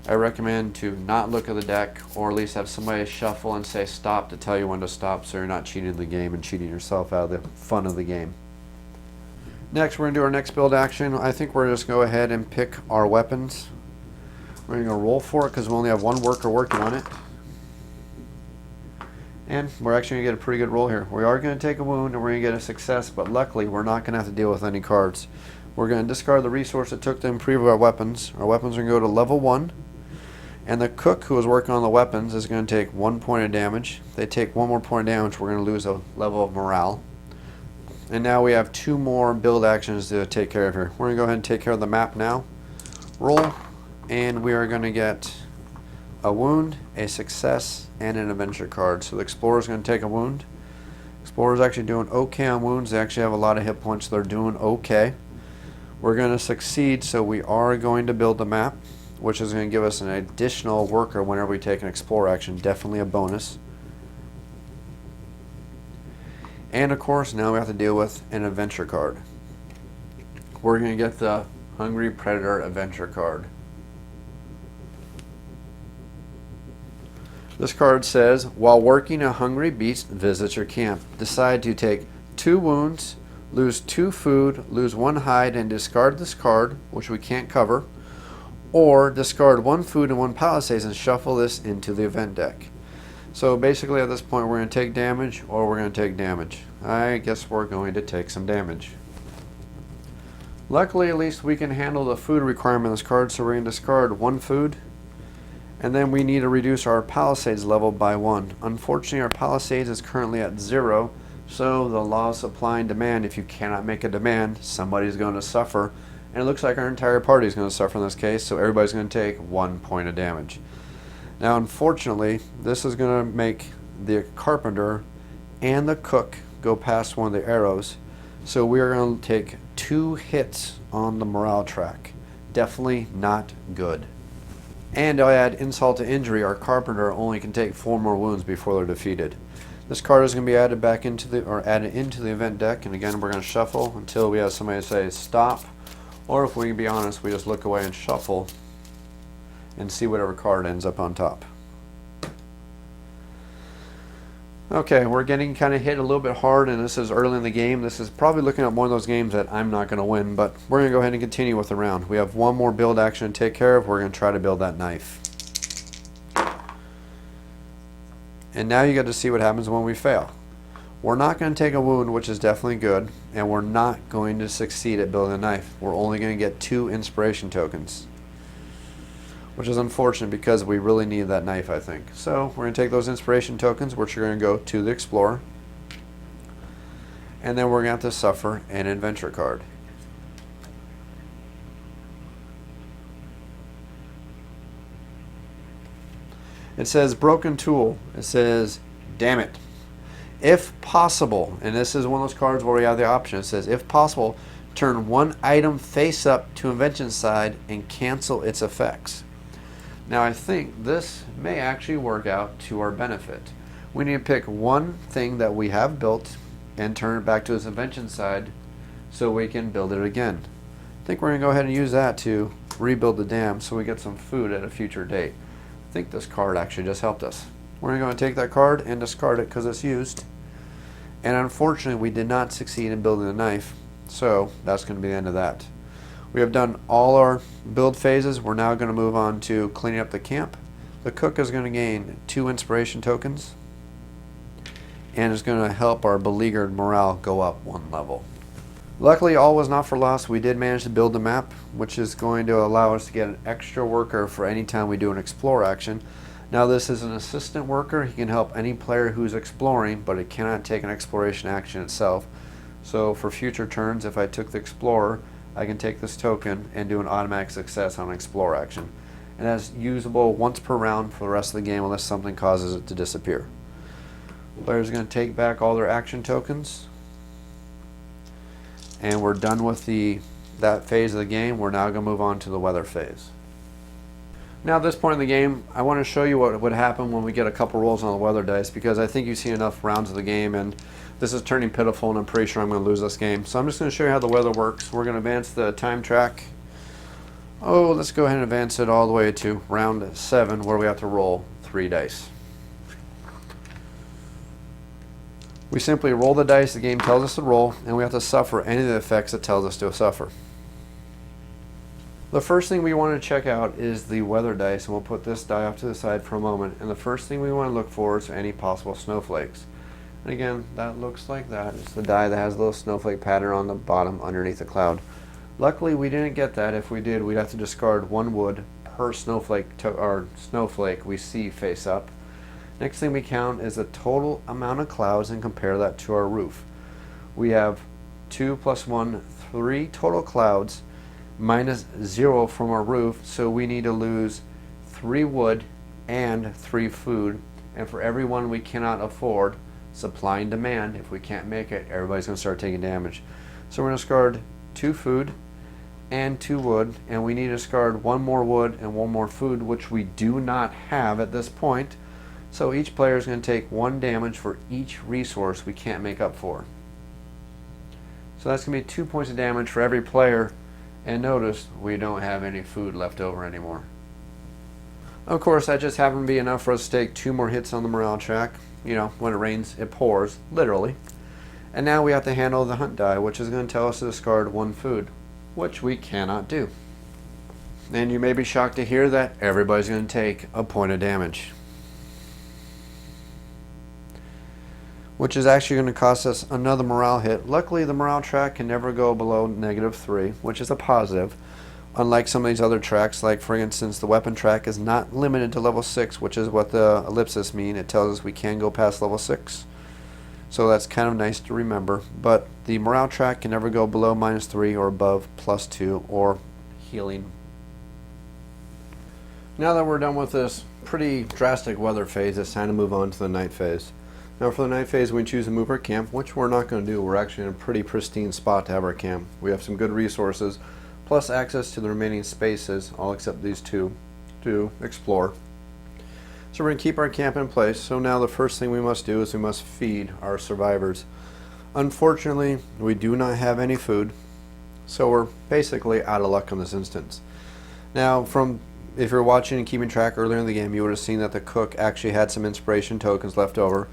I recommend to not look at the deck, or at least have somebody shuffle and say stop to tell you when to stop, so you're not cheating the game and cheating yourself out of the fun of the game. Next, we're going to do our next build action. I think we're just going to go ahead and pick our weapons. We're going to go roll for it because we only have one worker working on it. And we're actually going to get a pretty good roll here. We are going to take a wound and we're going to get a success, but luckily we're not going to have to deal with any cards. We're going to discard the resource that took to improve our weapons. Our weapons are going to go to level 1. And the cook who was working on the weapons is going to take 1 point of damage. If they take 1 more point of damage, we're going to lose a level of morale. And now we have 2 more build actions to take care of here. We're going to go ahead and take care of the map now. Roll, and we are going to get a wound, a success, and an adventure card. So the explorer is going to take a wound. Explorer is actually doing okay on wounds. They actually have a lot of hit points, so they're doing okay. We're going to succeed, so we are going to build the map, which is going to give us an additional worker whenever we take an explorer action. Definitely a bonus. And of course, now we have to deal with an adventure card. We're going to get the Hungry Predator adventure card. This card says, while working, a hungry beast visits your camp. Decide to take 2 wounds, lose 2 food, lose 1 hide, and discard this card, which we can't cover, or discard 1 food and 1 palisades and shuffle this into the event deck. So basically at this point we're going to take damage, or we're going to take damage. I guess we're going to take some damage. Luckily, at least we can handle the food requirement of this card, so we're going to discard 1 food. And then we need to reduce our palisades level by 1. Unfortunately, our palisades is currently at 0, so the law of supply and demand, if you cannot make a demand, somebody's going to suffer. And it looks like our entire party is going to suffer in this case, so everybody's going to take 1 point of damage. Now, unfortunately, this is going to make the carpenter and the cook go past one of the arrows, so we are going to take 2 hits on the morale track. Definitely not good. And to add insult to injury, our carpenter only can take 4 more wounds before they're defeated. This card is going to be added back into the event deck, and again we're going to shuffle until we have somebody say stop, or if we can be honest, we just look away and shuffle and see whatever card ends up on top. Okay, we're getting kind of hit a little bit hard, and this is early in the game. This is probably looking at one of those games that I'm not going to win, but we're going to go ahead and continue with the round. We have 1 more build action to take care of. We're going to try to build that knife. And now you get to see what happens when we fail. We're not going to take a wound, which is definitely good, and we're not going to succeed at building a knife. We're only going to get 2 inspiration tokens, which is unfortunate because we really need that knife, I think. So we're going to take those inspiration tokens, which are going to go to the explorer, and then we're going to have to suffer an adventure card. It says broken tool. It says, damn it. If possible, and this is one of those cards where we have the option, it says, if possible, turn 1 item face up to invention side and cancel its effects. Now I think this may actually work out to our benefit. We need to pick 1 thing that we have built and turn it back to its invention side so we can build it again. I think we're going to go ahead and use that to rebuild the dam so we get some food at a future date. I think this card actually just helped us. We're going to take that card and discard it because it's used. And unfortunately we did not succeed in building the knife, so that's going to be the end of that. We have done all our build phases. We're now going to move on to cleaning up the camp. The cook is going to gain 2 inspiration tokens, and it's going to help our beleaguered morale go up 1 level. Luckily, all was not for loss. We did manage to build the map, which is going to allow us to get an extra worker for any time we do an explore action. Now this is an assistant worker. He can help any player who's exploring, but it cannot take an exploration action itself. So for future turns, if I took the explorer, I can take this token and do an automatic success on an explore action. And that's usable once per round for the rest of the game unless something causes it to disappear. Players are going to take back all their action tokens. And we're done with that phase of the game. We're now going to move on to the weather phase. Now at this point in the game, I want to show you what would happen when we get a couple rolls on the weather dice, because I think you've seen enough rounds of the game and this is turning pitiful and I'm pretty sure I'm going to lose this game. So I'm just going to show you how the weather works. We're going to advance the time track. Oh, let's go ahead and advance it all the way to round 7 where we have to roll 3 dice. We simply roll the dice the game tells us to roll, and we have to suffer any of the effects it tells us to suffer. The first thing we want to check out is the weather dice, and we'll put this die off to the side for a moment. And the first thing we want to look for is any possible snowflakes. And again, that looks like that. It's the die that has a little snowflake pattern on the bottom underneath the cloud. Luckily, we didn't get that. If we did, we'd have to discard 1 wood per snowflake we see face up. Next thing we count is the total amount of clouds and compare that to our roof. We have 2 plus 1, 3 total clouds minus 0 from our roof, so we need to lose 3 wood and 3 food. And for every one we cannot afford, supply and demand, if we can't make it, everybody's going to start taking damage. So we're going to discard 2 food and 2 wood, and we need to discard 1 more wood and 1 more food, which we do not have at this point. So each player is going to take 1 damage for each resource we can't make up for. So that's going to be 2 points of damage for every player, and notice we don't have any food left over anymore. Of course, that just happened to be enough for us to take 2 more hits on the morale track. You know, when it rains, it pours, literally. And now we have to handle the hunt die, which is going to tell us to discard 1 food, which we cannot do. And you may be shocked to hear that everybody's going to take a point of damage, which is actually going to cost us another morale hit. Luckily, the morale track can never go below -3, which is a positive. Unlike some of these other tracks, like for instance, the weapon track is not limited to level 6, which is what the ellipses mean. It tells us we can go past level 6. So that's kind of nice to remember. But the morale track can never go below -3 or above +2 or healing. Now that we're done with this pretty drastic weather phase, it's time to move on to the night phase. Now for the night phase, we choose to move our camp, which we're not going to do. We're actually in a pretty pristine spot to have our camp. We have some good resources, plus access to the remaining spaces, all except these 2, to explore. So we're going to keep our camp in place. So now the first thing we must do is we must feed our survivors. Unfortunately, we do not have any food, so we're basically out of luck in this instance. Now, if you're watching and keeping track earlier in the game, you would have seen that the cook actually had some inspiration tokens left over,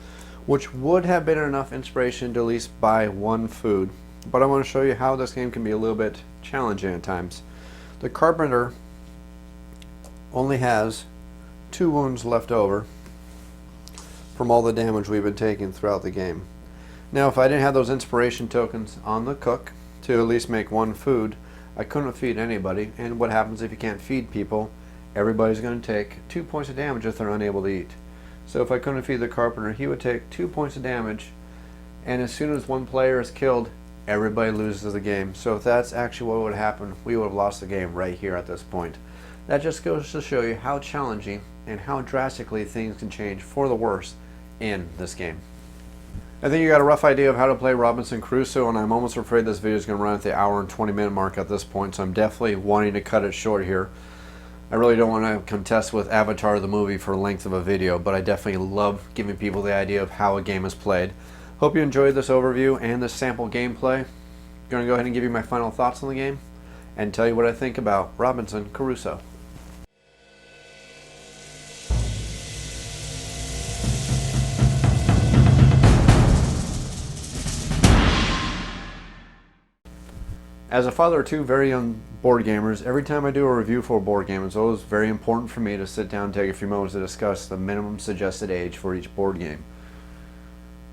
which would have been enough inspiration to at least buy 1 food. But I want to show you how this game can be a little bit challenging at times. The carpenter only has 2 wounds left over from all the damage we've been taking throughout the game. Now, if I didn't have those inspiration tokens on the cook to at least make 1 food, I couldn't feed anybody. And what happens if you can't feed people? Everybody's going to take 2 points of damage if they're unable to eat. So if I couldn't feed the carpenter, he would take 2 points of damage, and as soon as 1 player is killed, everybody loses the game. So if that's actually what would happen, we would have lost the game right here at this point. That just goes to show you how challenging and how drastically things can change for the worse in this game. I think you got a rough idea of how to play Robinson Crusoe, and I'm almost afraid this video is going to run at the hour and 20-minute mark at this point, so I'm definitely wanting to cut it short here. I really don't want to contest with Avatar the movie for length of a video, but I definitely love giving people the idea of how a game is played. Hope you enjoyed this overview and this sample gameplay. I'm going to go ahead and give you my final thoughts on the game and tell you what I think about Robinson Crusoe. As a father of 2 very young board gamers, every time I do a review for a board game, it's always very important for me to sit down and take a few moments to discuss the minimum suggested age for each board game.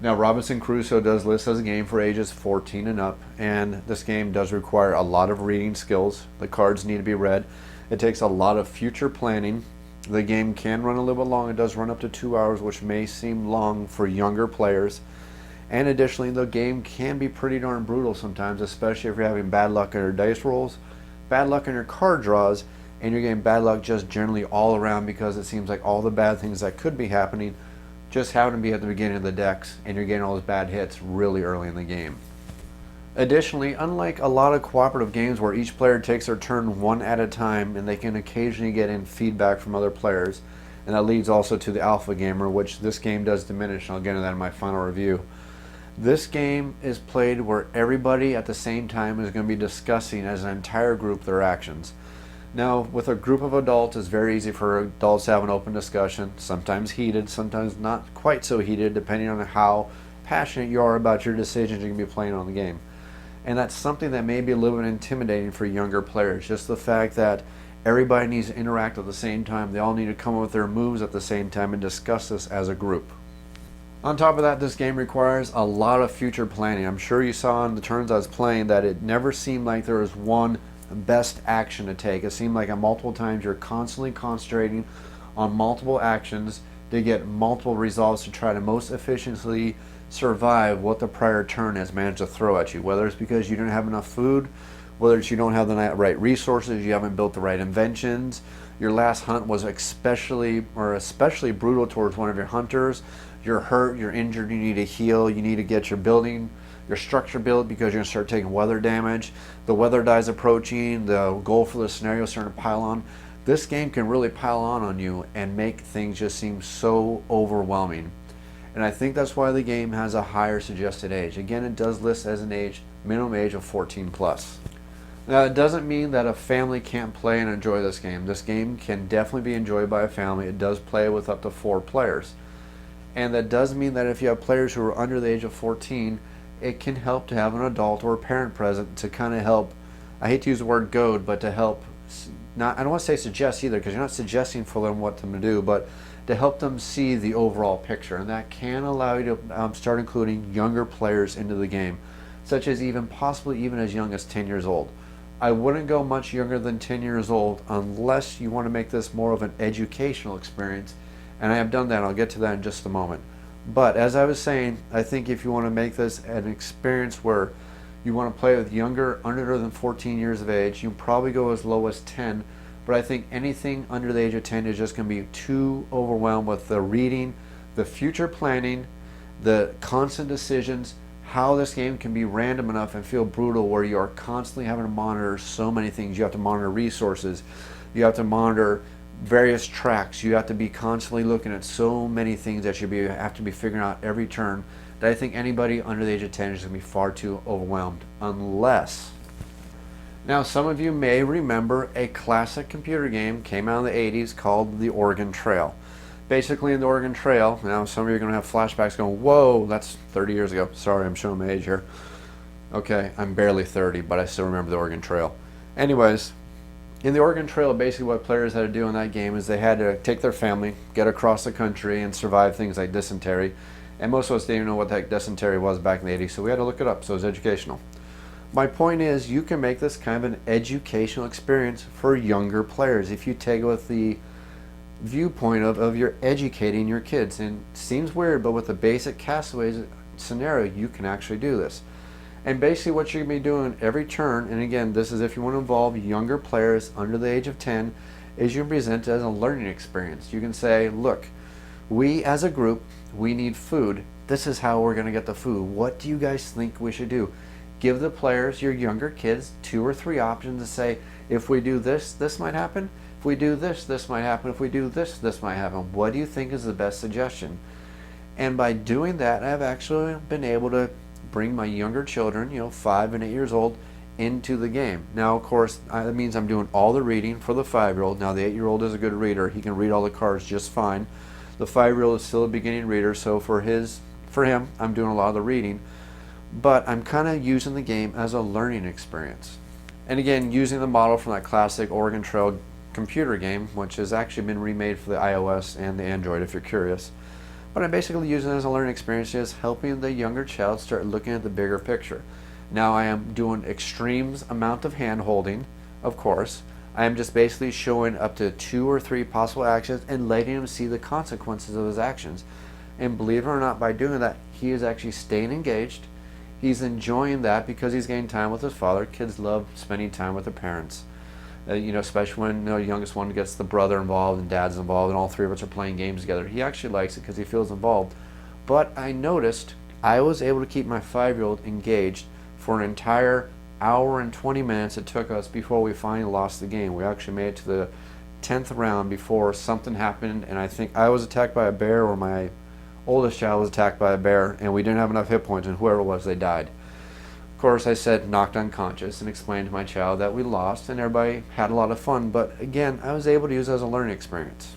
Now, Robinson Crusoe does list as a game for ages 14 and up, and this game does require a lot of reading skills. The cards need to be read. It takes a lot of future planning. The game can run a little bit long. It does run up to 2 hours, which may seem long for younger players. And additionally, the game can be pretty darn brutal sometimes, especially if you're having bad luck on your dice rolls, bad luck on your card draws, and you're getting bad luck just generally all around because it seems like all the bad things that could be happening just happen to be at the beginning of the decks, and you're getting all those bad hits really early in the game. Additionally, unlike a lot of cooperative games where each player takes their turn one at a time and they can occasionally get in feedback from other players, and that leads also to the alpha gamer, which this game does diminish, and I'll get into that in my final review. This game is played where everybody at the same time is going to be discussing as an entire group their actions. Now, with a group of adults, it's very easy for adults to have an open discussion, sometimes heated, sometimes not quite so heated, depending on how passionate you are about your decisions you're going to be playing on the game. And that's something that may be a little bit intimidating for younger players, just the fact that everybody needs to interact at the same time. They all need to come up with their moves at the same time and discuss this as a group. On top of that, this game requires a lot of future planning. I'm sure you saw in the turns I was playing that it never seemed like there was one best action to take. It seemed like at multiple times you're constantly concentrating on multiple actions to get multiple resolves to try to most efficiently survive what the prior turn has managed to throw at you, whether it's because you didn't have enough food, whether it's you don't have the right resources, you haven't built the right inventions, your last hunt was especially brutal towards one of your hunters, you're hurt, you're injured, you need to heal, you need to get your structure built because you're going to start taking weather damage, the weather die's approaching, the goal for the scenario is starting to pile on. This game can really pile on you and make things just seem so overwhelming. And I think that's why the game has a higher suggested age. Again, it does list as an minimum age of 14 plus. Now, it doesn't mean that a family can't play and enjoy this game. This game can definitely be enjoyed by a family. It does play with up to 4 players. And that does mean that if you have players who are under the age of 14, it can help to have an adult or a parent present to kind of help, I hate to use the word goad, but to help, I don't want to say suggest either, because you're not suggesting for them what to do, but to help them see the overall picture. And that can allow you to start including younger players into the game, such as possibly even as young as 10 years old. I wouldn't go much younger than 10 years old unless you want to make this more of an educational experience, and I have done that. I'll get to that in just a moment. But as I was saying, I think if you want to make this an experience where you want to play with younger, under than 14 years of age, you can probably go as low as 10. But I think anything under the age of 10 is just going to be too overwhelmed with the reading, the future planning, the constant decisions, how this game can be random enough and feel brutal where you are constantly having to monitor so many things. You have to monitor resources, you have to monitor various tracks, you have to be constantly looking at so many things that you have to be figuring out every turn, that I think anybody under the age of 10 is going to be far too overwhelmed, unless... Now, some of you may remember a classic computer game came out in the 80s called the Oregon Trail. Basically, in the Oregon Trail, now some of you are going to have flashbacks going, whoa, that's 30 years ago. Sorry, I'm showing my age here. Okay, I'm barely 30, but I still remember the Oregon Trail. Anyways, in the Oregon Trail, basically what players had to do in that game is they had to take their family, get across the country, and survive things like dysentery. And most of us didn't even know what the heck dysentery was back in the 80s, so we had to look it up, so it was educational. My point is, you can make this kind of an educational experience for younger players if you take it with the viewpoint of you're educating your kids. And it seems weird, but with the basic Castaways scenario, you can actually do this. And basically what you're going to be doing every turn, and again, this is if you want to involve younger players under the age of 10, is you present it as a learning experience. You can say, look, we as a group, we need food. This is how we're going to get the food. What do you guys think we should do? Give the players, your younger kids, 2 or 3 options to say, if we do this, this might happen. If we do this, this might happen. If we do this, this might happen. What do you think is the best suggestion? And by doing that, I've actually been able to bring my younger children, 5 and 8 years old, into the game. Now, of course, that means I'm doing all the reading for the 5-year-old. Now, the 8-year-old is a good reader. He can read all the cards just fine. The 5-year-old is still a beginning reader, so for him, I'm doing a lot of the reading. But I'm kind of using the game as a learning experience. And again, using the model from that classic Oregon Trail computer game, which has actually been remade for the iOS and the Android if you're curious. But I'm basically using it as a learning experience, just helping the younger child start looking at the bigger picture. Now I am doing extremes amount of hand holding, of course. I am just basically showing up to 2 or 3 possible actions and letting him see the consequences of his actions. And believe it or not, by doing that, he is actually staying engaged. He's enjoying that because he's getting time with his father. Kids love spending time with their parents. Especially when the youngest one gets the brother involved and dad's involved and all 3 of us are playing games together. He actually likes it because he feels involved. But I noticed I was able to keep my 5-year-old engaged for an entire hour and 20 minutes it took us before we finally lost the game. We actually made it to the 10th round before something happened, and I think I was attacked by a bear, or my oldest child was attacked by a bear, and we didn't have enough hit points, and whoever it was, they died. Of course, I said knocked unconscious and explained to my child that we lost, and everybody had a lot of fun, but again, I was able to use it as a learning experience.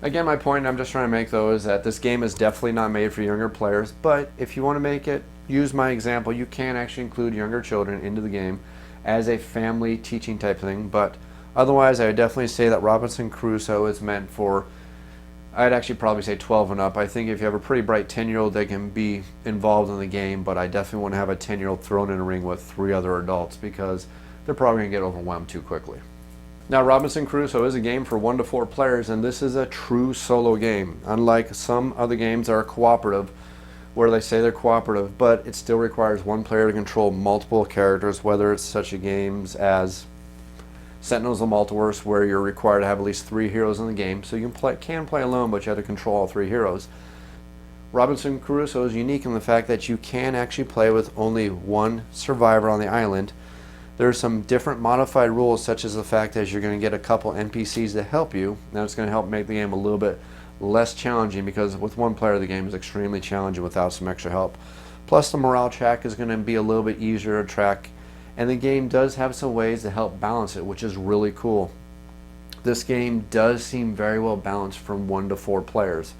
Again, my point I'm just trying to make, though, is that this game is definitely not made for younger players, but if you want to make it, use my example, you can actually include younger children into the game as a family teaching type thing, but otherwise, I would definitely say that Robinson Crusoe is meant for, I'd actually probably say 12 and up. I think if you have a pretty bright 10-year-old, they can be involved in the game, but I definitely want to have a 10-year-old thrown in a ring with 3 other adults because they're probably going to get overwhelmed too quickly. Now, Robinson Crusoe is a game for 1 to 4 players, and this is a true solo game, unlike some other games that are cooperative, where they say they're cooperative, but it still requires one player to control multiple characters, whether it's such a games as Sentinels of the Multiverse, where you're required to have at least 3 heroes in the game, so you can play alone, but you have to control all 3 heroes. Robinson Crusoe is unique in the fact that you can actually play with only 1 survivor on the island. There are some different modified rules, such as the fact that you're going to get a couple NPCs to help you. Now it's going to help make the game a little bit less challenging, because with 1 player the game is extremely challenging without some extra help. Plus the morale track is going to be a little bit easier to track, and the game does have some ways to help balance it, which is really cool. This game does seem very well balanced from 1 to 4 players.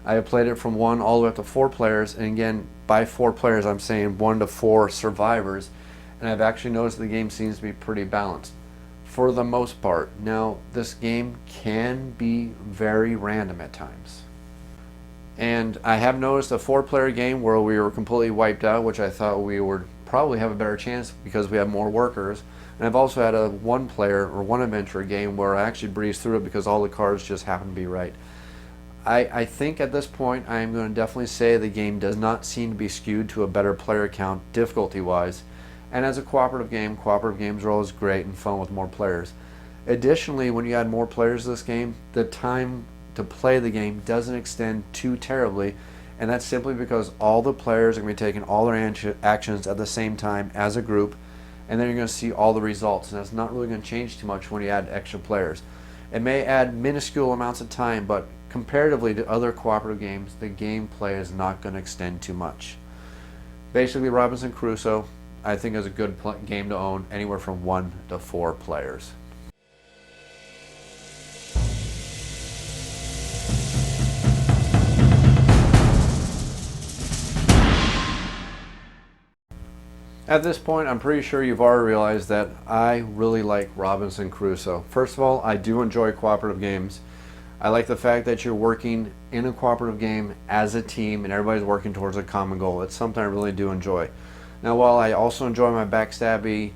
I have played it from 1 all the way up to 4 players, and again, by 4 players I'm saying 1 to 4 survivors, and I've actually noticed the game seems to be pretty balanced for the most part. Now, this game can be very random at times. And I have noticed a 4-player game where we were completely wiped out, which I thought we would probably have a better chance because we have more workers. And I've also had a 1-player or 1 adventure game where I actually breezed through it because all the cards just happened to be right. I think at this point I am going to definitely say the game does not seem to be skewed to a better player count difficulty-wise. And as a cooperative games are always great and fun with more players. Additionally, when you add more players to this game, the time to play the game doesn't extend too terribly, and that's simply because all the players are going to be taking all their actions at the same time as a group, and then you're going to see all the results, and that's not really going to change too much when you add extra players. It may add minuscule amounts of time, but comparatively to other cooperative games, the gameplay is not going to extend too much. Basically, Robinson Crusoe, I think, is a good game to own anywhere from 1 to 4 players. At this point, I'm pretty sure you've already realized that I really like Robinson Crusoe. First of all, I do enjoy cooperative games. I like the fact that you're working in a cooperative game as a team and everybody's working towards a common goal. It's something I really do enjoy. Now, while I also enjoy my backstabby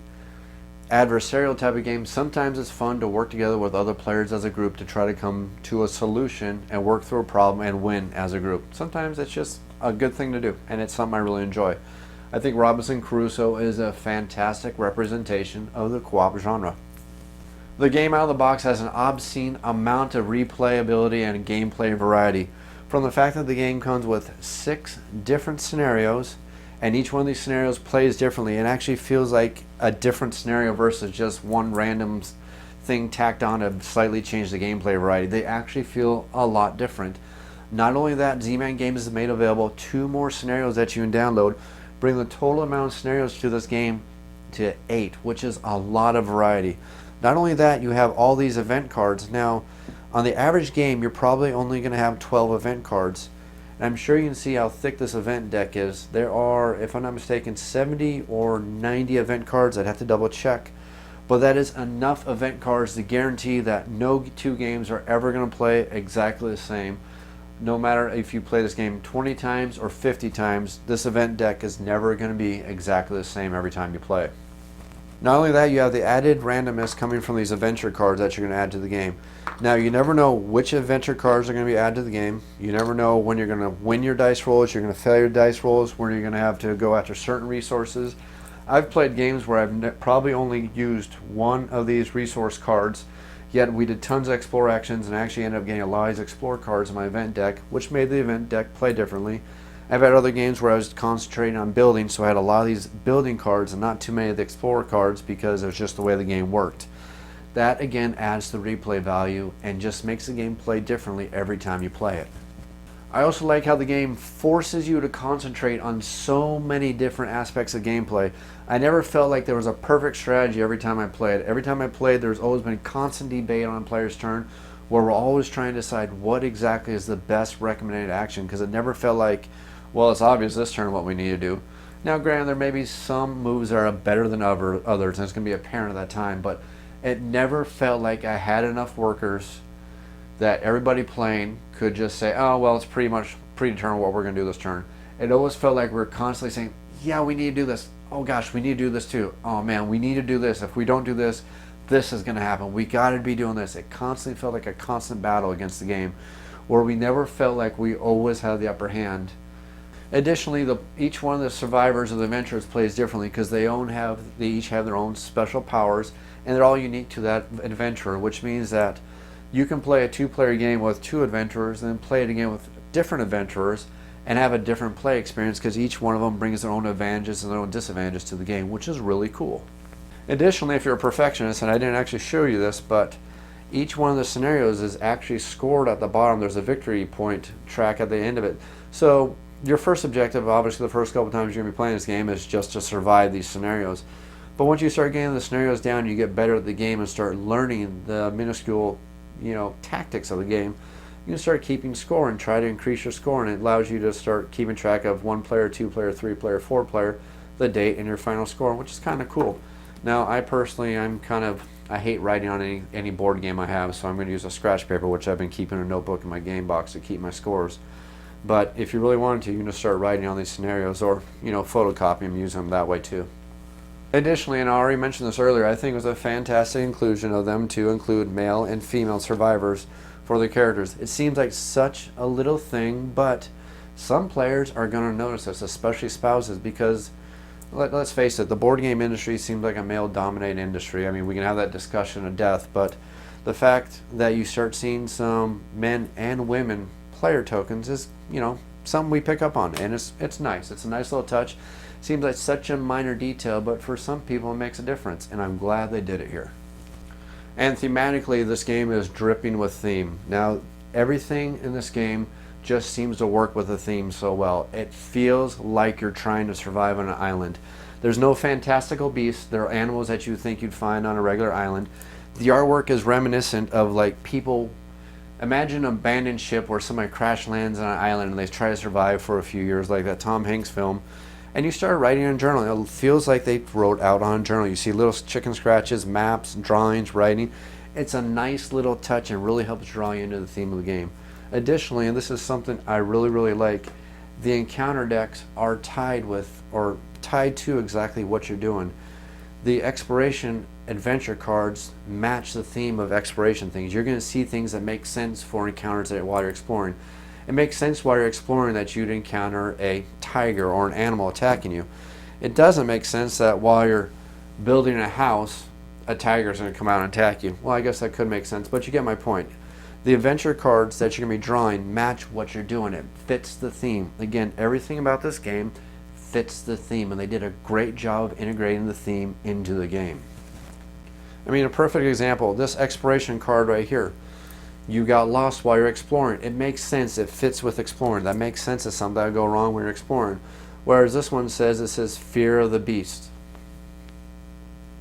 adversarial type of game, sometimes it's fun to work together with other players as a group to try to come to a solution and work through a problem and win as a group. Sometimes it's just a good thing to do, and it's something I really enjoy. I think Robinson Crusoe is a fantastic representation of the co-op genre. The game out of the box has an obscene amount of replayability and gameplay variety, from the fact that the game comes with 6 different scenarios, and each one of these scenarios plays differently and actually feels like a different scenario versus just one random thing tacked on to slightly change the gameplay variety. They actually feel a lot different. Not only that, Z-Man Games has made available 2 more scenarios that you can download, bring the total amount of scenarios to this game to 8, which is a lot of variety. Not only that, you have all these event cards. Now, on the average game, you're probably only going to have 12 event cards. And I'm sure you can see how thick this event deck is. There are, if I'm not mistaken, 70 or 90 event cards. I'd have to double check. But that is enough event cards to guarantee that no 2 games are ever going to play exactly the same. No matter if you play this game 20 times or 50 times, this event deck is never going to be exactly the same every time you play. Not only that, you have the added randomness coming from these adventure cards that you're going to add to the game. Now, you never know which adventure cards are going to be added to the game. You never know when you're going to win your dice rolls, you're going to fail your dice rolls, when you're going to have to go after certain resources. I've played games where I've probably only used 1 of these resource cards, yet we did tons of explore actions and actually ended up getting a lot of these explore cards in my event deck, which made the event deck play differently. I've had other games where I was concentrating on building, so I had a lot of these building cards and not too many of the explorer cards because it was just the way the game worked. That again adds to the replay value and just makes the game play differently every time you play it. I also like how the game forces you to concentrate on so many different aspects of gameplay. I never felt like there was a perfect strategy every time I played. Every time I played, there's always been constant debate on a player's turn where we're always trying to decide what exactly is the best recommended action, because it never felt like, well, it's obvious this turn what we need to do. Now granted, there may be some moves that are better than others, and it's going to be apparent at that time, but it never felt like I had enough workers that everybody playing could just say, oh, well, it's pretty much predetermined what we're going to do this turn. It always felt like we were constantly saying, yeah, we need to do this. Oh, gosh, we need to do this too. Oh, man, we need to do this. If we don't do this, this is going to happen. We got to be doing this. It constantly felt like a constant battle against the game where we never felt like we always had the upper hand. Additionally, each one of the survivors of the adventurers plays differently because they each have their own special powers, and they're all unique to that adventurer, which means that you can play a two-player game with two adventurers and then play it again with different adventurers and have a different play experience because each one of them brings their own advantages and their own disadvantages to the game, which is really cool. Additionally, if you're a perfectionist, and I didn't actually show you this, but each one of the scenarios is actually scored at the bottom. There's a victory point track at the end of it. So your first objective, obviously the first couple times you're going to be playing this game, is just to survive these scenarios. But once you start getting the scenarios down, you get better at the game and start learning the minuscule tactics of the game, you can start keeping score and try to increase your score, and it allows you to start keeping track of 1 player, 2 player, 3 player, 4 player, the date, and your final score, which is kind of cool. Now, I personally, I hate writing on any board game I have, so I'm going to use a scratch paper, which I've been keeping in a notebook in my game box to keep my scores. But if you really wanted to, you can just start writing on these scenarios, or photocopy them, use them that way too. Additionally, and I already mentioned this earlier, I think it was a fantastic inclusion of them to include male and female survivors for their characters. It seems like such a little thing, but some players are going to notice this, especially spouses, because let's face it, the board game industry seems like a male-dominated industry. I mean, we can have that discussion of death, but the fact that you start seeing some men and women player tokens is, something we pick up on, and it's nice. It's a nice little touch. Seems like such a minor detail, but for some people it makes a difference, and I'm glad they did it here. And thematically, this game is dripping with theme. Now, everything in this game just seems to work with the theme so well. It feels like you're trying to survive on an island. There's no fantastical beasts. There are animals that you think you'd find on a regular island. The artwork is reminiscent of people. Imagine an abandoned ship where somebody crash lands on an island and they try to survive for a few years, like that Tom Hanks film. And you start writing in a journal. It feels like they wrote out on a journal. You see little chicken scratches, maps, drawings, writing. It's a nice little touch and really helps draw you into the theme of the game. Additionally, and this is something I really, really like, the encounter decks are tied to exactly what you're doing. The exploration adventure cards match the theme of exploration things. You're going to see things that make sense for encounters while you're exploring. It makes sense while you're exploring that you'd encounter a tiger or an animal attacking you. It doesn't make sense that while you're building a house, a tiger's going to come out and attack you. Well, I guess that could make sense, but you get my point. The adventure cards that you're going to be drawing match what you're doing. It fits the theme. Again, everything about this game fits the theme, and they did a great job of integrating the theme into the game. I mean, a perfect example, this exploration card right here. You got lost while you're exploring. It makes sense. It fits with exploring. That makes sense of something that would go wrong when you're exploring. Whereas this one says fear of the beast.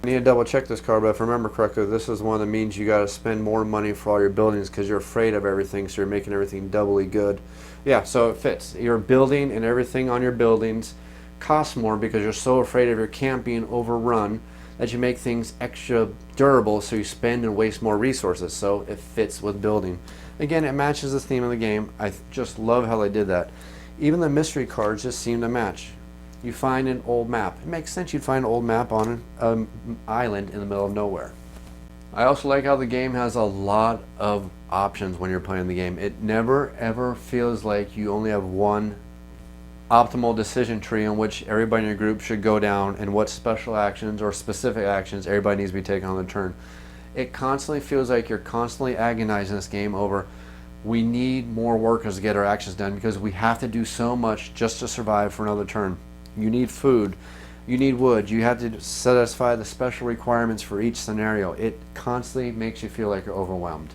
I need to double check this card, but if I remember correctly, this is one that means you got to spend more money for all your buildings because you're afraid of everything, so you're making everything doubly good. Yeah, so it fits. Your building and everything on your buildings costs more because you're so afraid of your camp being overrun that you make things extra durable, so you spend and waste more resources, so it fits with building. Again, it matches the theme of the game. I just love how they did that. Even the mystery cards just seem to match. You find an old map. It makes sense you'd find an old map on an island in the middle of nowhere. I also like how the game has a lot of options when you're playing the game. It never ever feels like you only have one optimal decision tree in which everybody in your group should go down and what special actions or specific actions everybody needs to be taken on the turn. It constantly feels like you're constantly agonizing this game over we need more workers to get our actions done because we have to do so much just to survive for another turn. You need food, you need wood, you have to satisfy the special requirements for each scenario. It constantly makes you feel like you're overwhelmed.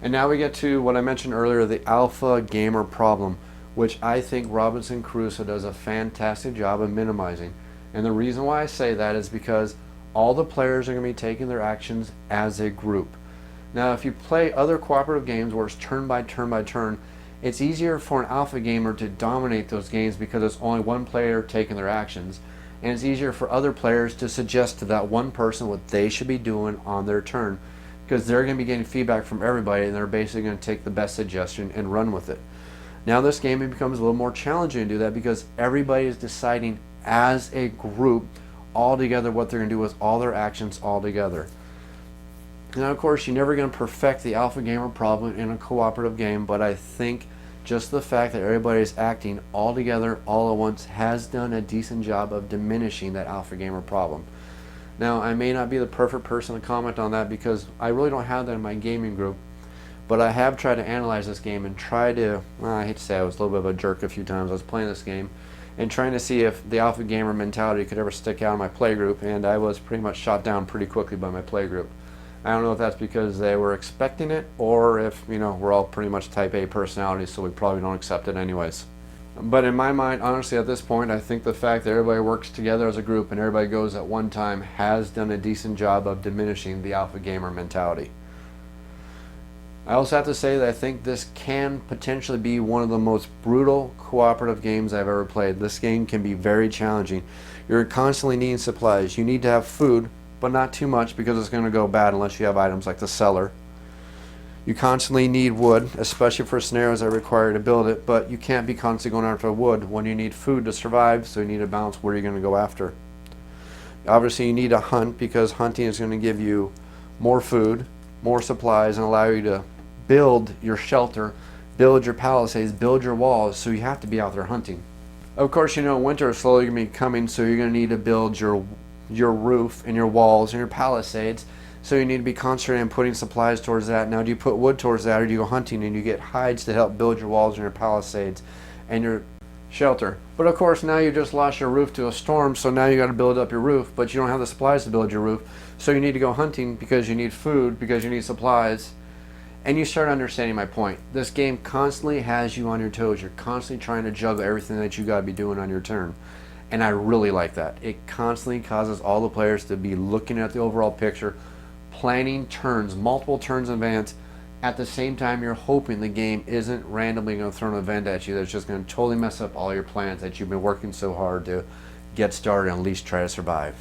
And now we get to what I mentioned earlier, the alpha gamer problem, which I think Robinson Crusoe does a fantastic job of minimizing. And the reason why I say that is because all the players are going to be taking their actions as a group. Now, if you play other cooperative games where it's turn by turn by turn, it's easier for an alpha gamer to dominate those games because it's only one player taking their actions. And it's easier for other players to suggest to that one person what they should be doing on their turn, because they're going to be getting feedback from everybody and they're basically going to take the best suggestion and run with it. Now this game becomes a little more challenging to do that because everybody is deciding as a group all together what they're going to do with all their actions all together. Now of course you're never going to perfect the alpha gamer problem in a cooperative game, but I think just the fact that everybody is acting all together all at once has done a decent job of diminishing that alpha gamer problem. Now I may not be the perfect person to comment on that because I really don't have that in my gaming group, but I have tried to analyze this game and try to, well, I hate to say I was a little bit of a jerk a few times. I was playing this game and trying to see if the alpha gamer mentality could ever stick out in my play group, and I was pretty much shot down pretty quickly by my play group. I don't know if that's because they were expecting it or if, you know, we're all pretty much type A personalities, so we probably don't accept it anyways. But in my mind, honestly, at this point, I think the fact that everybody works together as a group and everybody goes at one time has done a decent job of diminishing the alpha gamer mentality. I also have to say that I think this can potentially be one of the most brutal cooperative games I've ever played. This game can be very challenging. You're constantly needing supplies. You need to have food, but not too much because it's going to go bad unless you have items like the cellar. You constantly need wood, especially for scenarios that require you to build it, but you can't be constantly going after wood when you need food to survive, so you need to balance where you're going to go after. Obviously you need to hunt because hunting is going to give you more food, more supplies, and allow you to build your shelter, build your palisades, build your walls, so you have to be out there hunting. Of course, you know winter is slowly going to be coming, so you're going to need to build your roof and your walls and your palisades, so you need to be concentrating on putting supplies towards that. Now do you put wood towards that, or do you go hunting and you get hides to help build your walls and your palisades and your shelter? But of course now you just lost your roof to a storm, so now you got to build up your roof, but you don't have the supplies to build your roof, so you need to go hunting because you need food, because you need supplies. And you start understanding my point. This game constantly has you on your toes. You're constantly trying to juggle everything that you got to be doing on your turn. And I really like that. It constantly causes all the players to be looking at the overall picture, planning turns, multiple turns in advance. At the same time, you're hoping the game isn't randomly going to throw an event at you that's just going to totally mess up all your plans that you've been working so hard to get started and at least try to survive.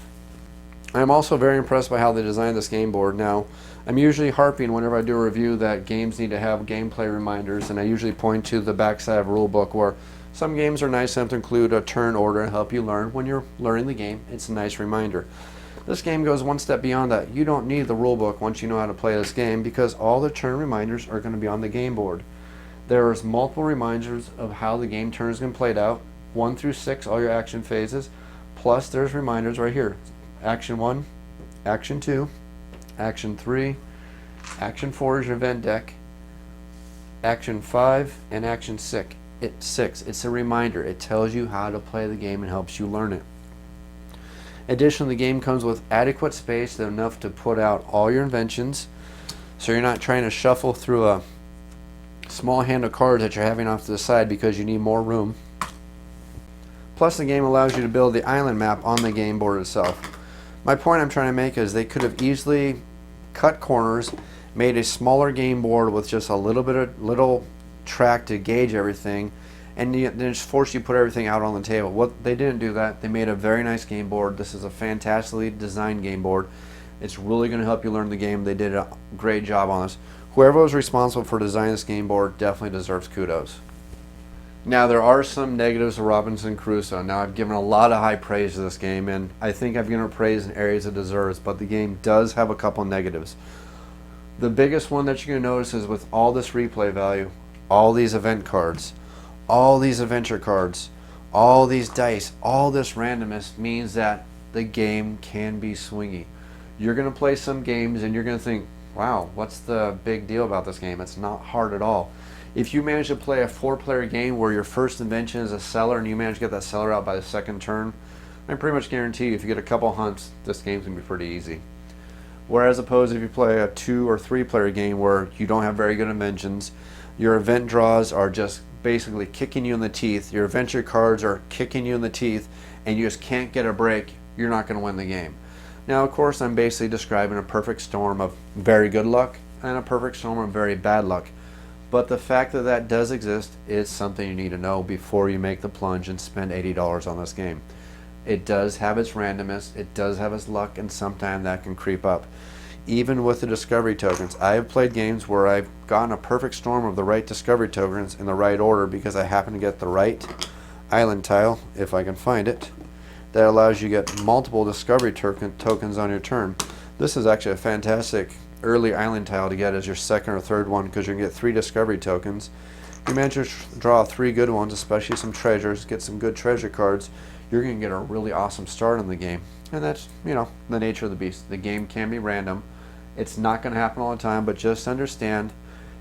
I'm also very impressed by how they designed this game board. Now, I'm usually harping whenever I do a review that games need to have gameplay reminders, and I usually point to the backside of a rule book where some games are nice enough to include a turn order and help you learn when you're learning the game. It's a nice reminder. This game goes one step beyond that. You don't need the rule book once you know how to play this game because all the turn reminders are going to be on the game board. There's multiple reminders of how the game turn is going to play out, 1 through 6, all your action phases, plus there's reminders right here. Action 1, Action 2, Action 3, Action 4 is your event deck, Action 5, and Action 6. It's a reminder. It tells you how to play the game and helps you learn it. Additionally, the game comes with adequate space enough to put out all your inventions, so you're not trying to shuffle through a small hand of cards that you're having off to the side because you need more room. Plus, the game allows you to build the island map on the game board itself. My point I'm trying to make is they could have easily cut corners, made a smaller game board with just a little track to gauge everything, and then just force you to put everything out on the table. What they didn't do that. They made a very nice game board. This is a fantastically designed game board. It's really going to help you learn the game. They did a great job on this. Whoever was responsible for designing this game board definitely deserves kudos. Now, there are some negatives to Robinson Crusoe. Now, I've given a lot of high praise to this game, and I think I've given it praise in areas it deserves, but the game does have a couple negatives. The biggest one that you're going to notice is with all this replay value, all these event cards, all these adventure cards, all these dice, all this randomness means that the game can be swingy. You're going to play some games and you're going to think, wow, what's the big deal about this game? It's not hard at all. If you manage to play a 4-player game where your first invention is a cellar and you manage to get that cellar out by the second turn, I pretty much guarantee you if you get a couple hunts, this game's going to be pretty easy. Whereas opposed if you play a 2 or 3-player game where you don't have very good inventions, your event draws are just basically kicking you in the teeth, your adventure cards are kicking you in the teeth, and you just can't get a break, you're not going to win the game. Now, of course, I'm basically describing a perfect storm of very good luck and a perfect storm of very bad luck. But the fact that that does exist is something you need to know before you make the plunge and spend $80 on this game. It does have its randomness, it does have its luck, and sometimes that can creep up. Even with the discovery tokens, I have played games where I've gotten a perfect storm of the right discovery tokens in the right order because I happen to get the right island tile, if I can find it, that allows you to get multiple discovery tokens on your turn. This is actually a fantastic early island tile to get as your second or third one because you can get 3 discovery tokens. You manage to draw 3 good ones, especially some treasures, get some good treasure cards, you're going to get a really awesome start in the game. And that's, the nature of the beast. The game can be random. It's not going to happen all the time, but just understand,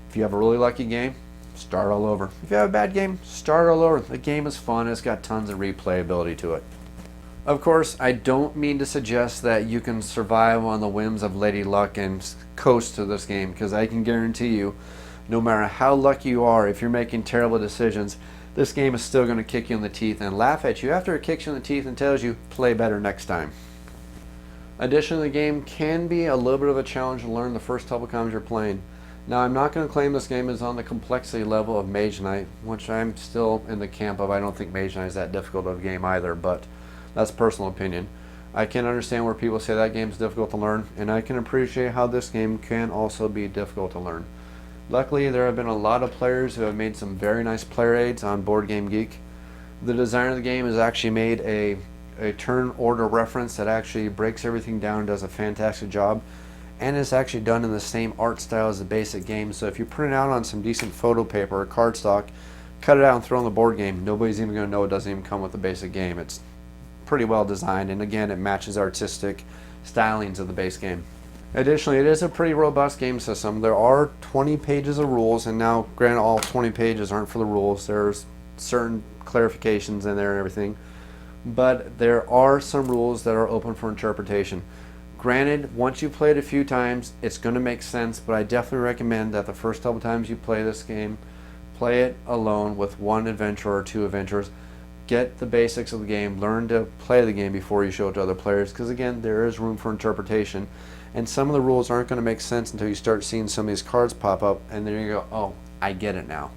if you have a really lucky game, start all over. If you have a bad game, start all over. The game is fun. It's got tons of replayability to it. Of course, I don't mean to suggest that you can survive on the whims of Lady Luck and coast to this game, because I can guarantee you, no matter how lucky you are, if you're making terrible decisions, this game is still going to kick you in the teeth and laugh at you after it kicks you in the teeth and tells you, play better next time. Additionally, the game can be a little bit of a challenge to learn the first couple times you're playing. Now, I'm not going to claim this game is on the complexity level of Mage Knight, which I'm still in the camp of. I don't think Mage Knight is that difficult of a game either, but that's personal opinion. I can understand where people say that game is difficult to learn, and I can appreciate how this game can also be difficult to learn. Luckily, there have been a lot of players who have made some very nice player aids on Boardgame Geek. The designer of the game has actually made a turn order reference that actually breaks everything down and does a fantastic job, and it's actually done in the same art style as the basic game. So if you print it out on some decent photo paper or cardstock, cut it out and throw it in the board game, nobody's even going to know it doesn't even come with the basic game. It's pretty well designed, and again, it matches artistic stylings of the base game. Additionally, it is a pretty robust game system. There are 20 pages of rules, and now granted all 20 pages aren't for the rules. There's certain clarifications in there and everything, but there are some rules that are open for interpretation. Granted, once you play it a few times, it's going to make sense, but I definitely recommend that the first couple times you play this game, play it alone with 1 adventurer or 2 adventurers. Get the basics of the game, learn to play the game before you show it to other players, because again, there is room for interpretation, and some of the rules aren't going to make sense until you start seeing some of these cards pop up, and then you go, oh, I get it now.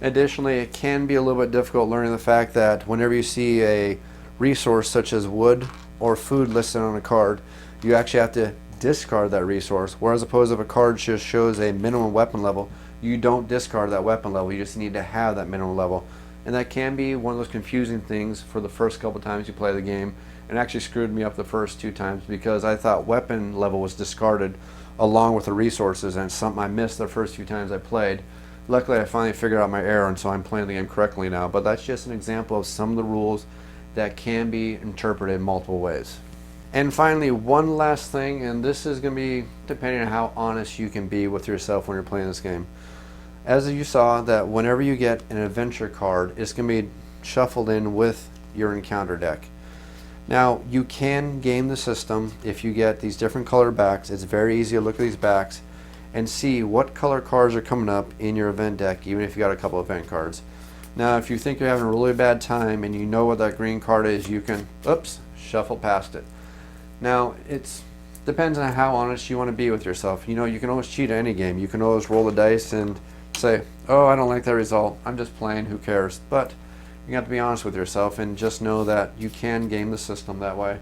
Additionally, it can be a little bit difficult learning the fact that whenever you see a resource such as wood or food listed on a card, you actually have to discard that resource, whereas opposed if a card just shows a minimum weapon level, you don't discard that weapon level, you just need to have that minimum level. And that can be one of those confusing things for the first couple times you play the game, and actually screwed me up the first 2 times because I thought weapon level was discarded along with the resources, and it's something I missed the first few times I played. Luckily, I finally figured out my error, and so I'm playing the game correctly now, but that's just an example of some of the rules that can be interpreted in multiple ways. And finally, one last thing, and this is going to be depending on how honest you can be with yourself when you're playing this game. As you saw, that whenever you get an adventure card, it's going to be shuffled in with your encounter deck. Now, you can game the system if you get these different color backs. It's very easy to look at these backs and see what color cards are coming up in your event deck, even if you got a couple event cards. Now, if you think you're having a really bad time and you know what that green card is, you can, shuffle past it. Now, it depends on how honest you want to be with yourself. You can always cheat at any game. You can always roll the dice and say, oh, I don't like that result, I'm just playing, who cares? But you have to be honest with yourself and just know that you can game the system that way.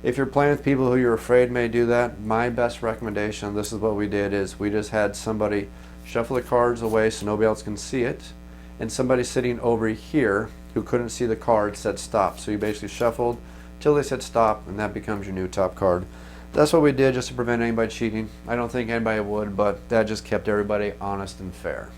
If you're playing with people who you're afraid may do that, my best recommendation, this is what we did, is we just had somebody shuffle the cards away so nobody else can see it, and somebody sitting over here who couldn't see the card said stop. So you basically shuffled till they said stop, and that becomes your new top card. That's what we did just to prevent anybody cheating. I don't think anybody would, but that just kept everybody honest and fair.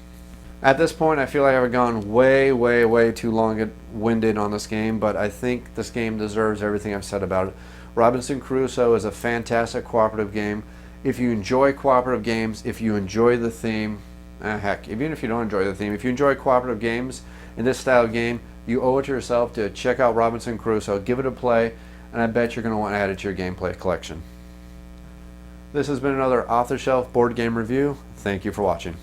At this point, I feel like I've gone way, way, way too long-winded on this game, but I think this game deserves everything I've said about it. Robinson Crusoe is a fantastic cooperative game. If you enjoy cooperative games, if you enjoy the theme, heck, even if you don't enjoy the theme, if you enjoy cooperative games in this style of game, you owe it to yourself to check out Robinson Crusoe, give it a play, and I bet you're going to want to add it to your gameplay collection. This has been another off-the-shelf board game review. Thank you for watching.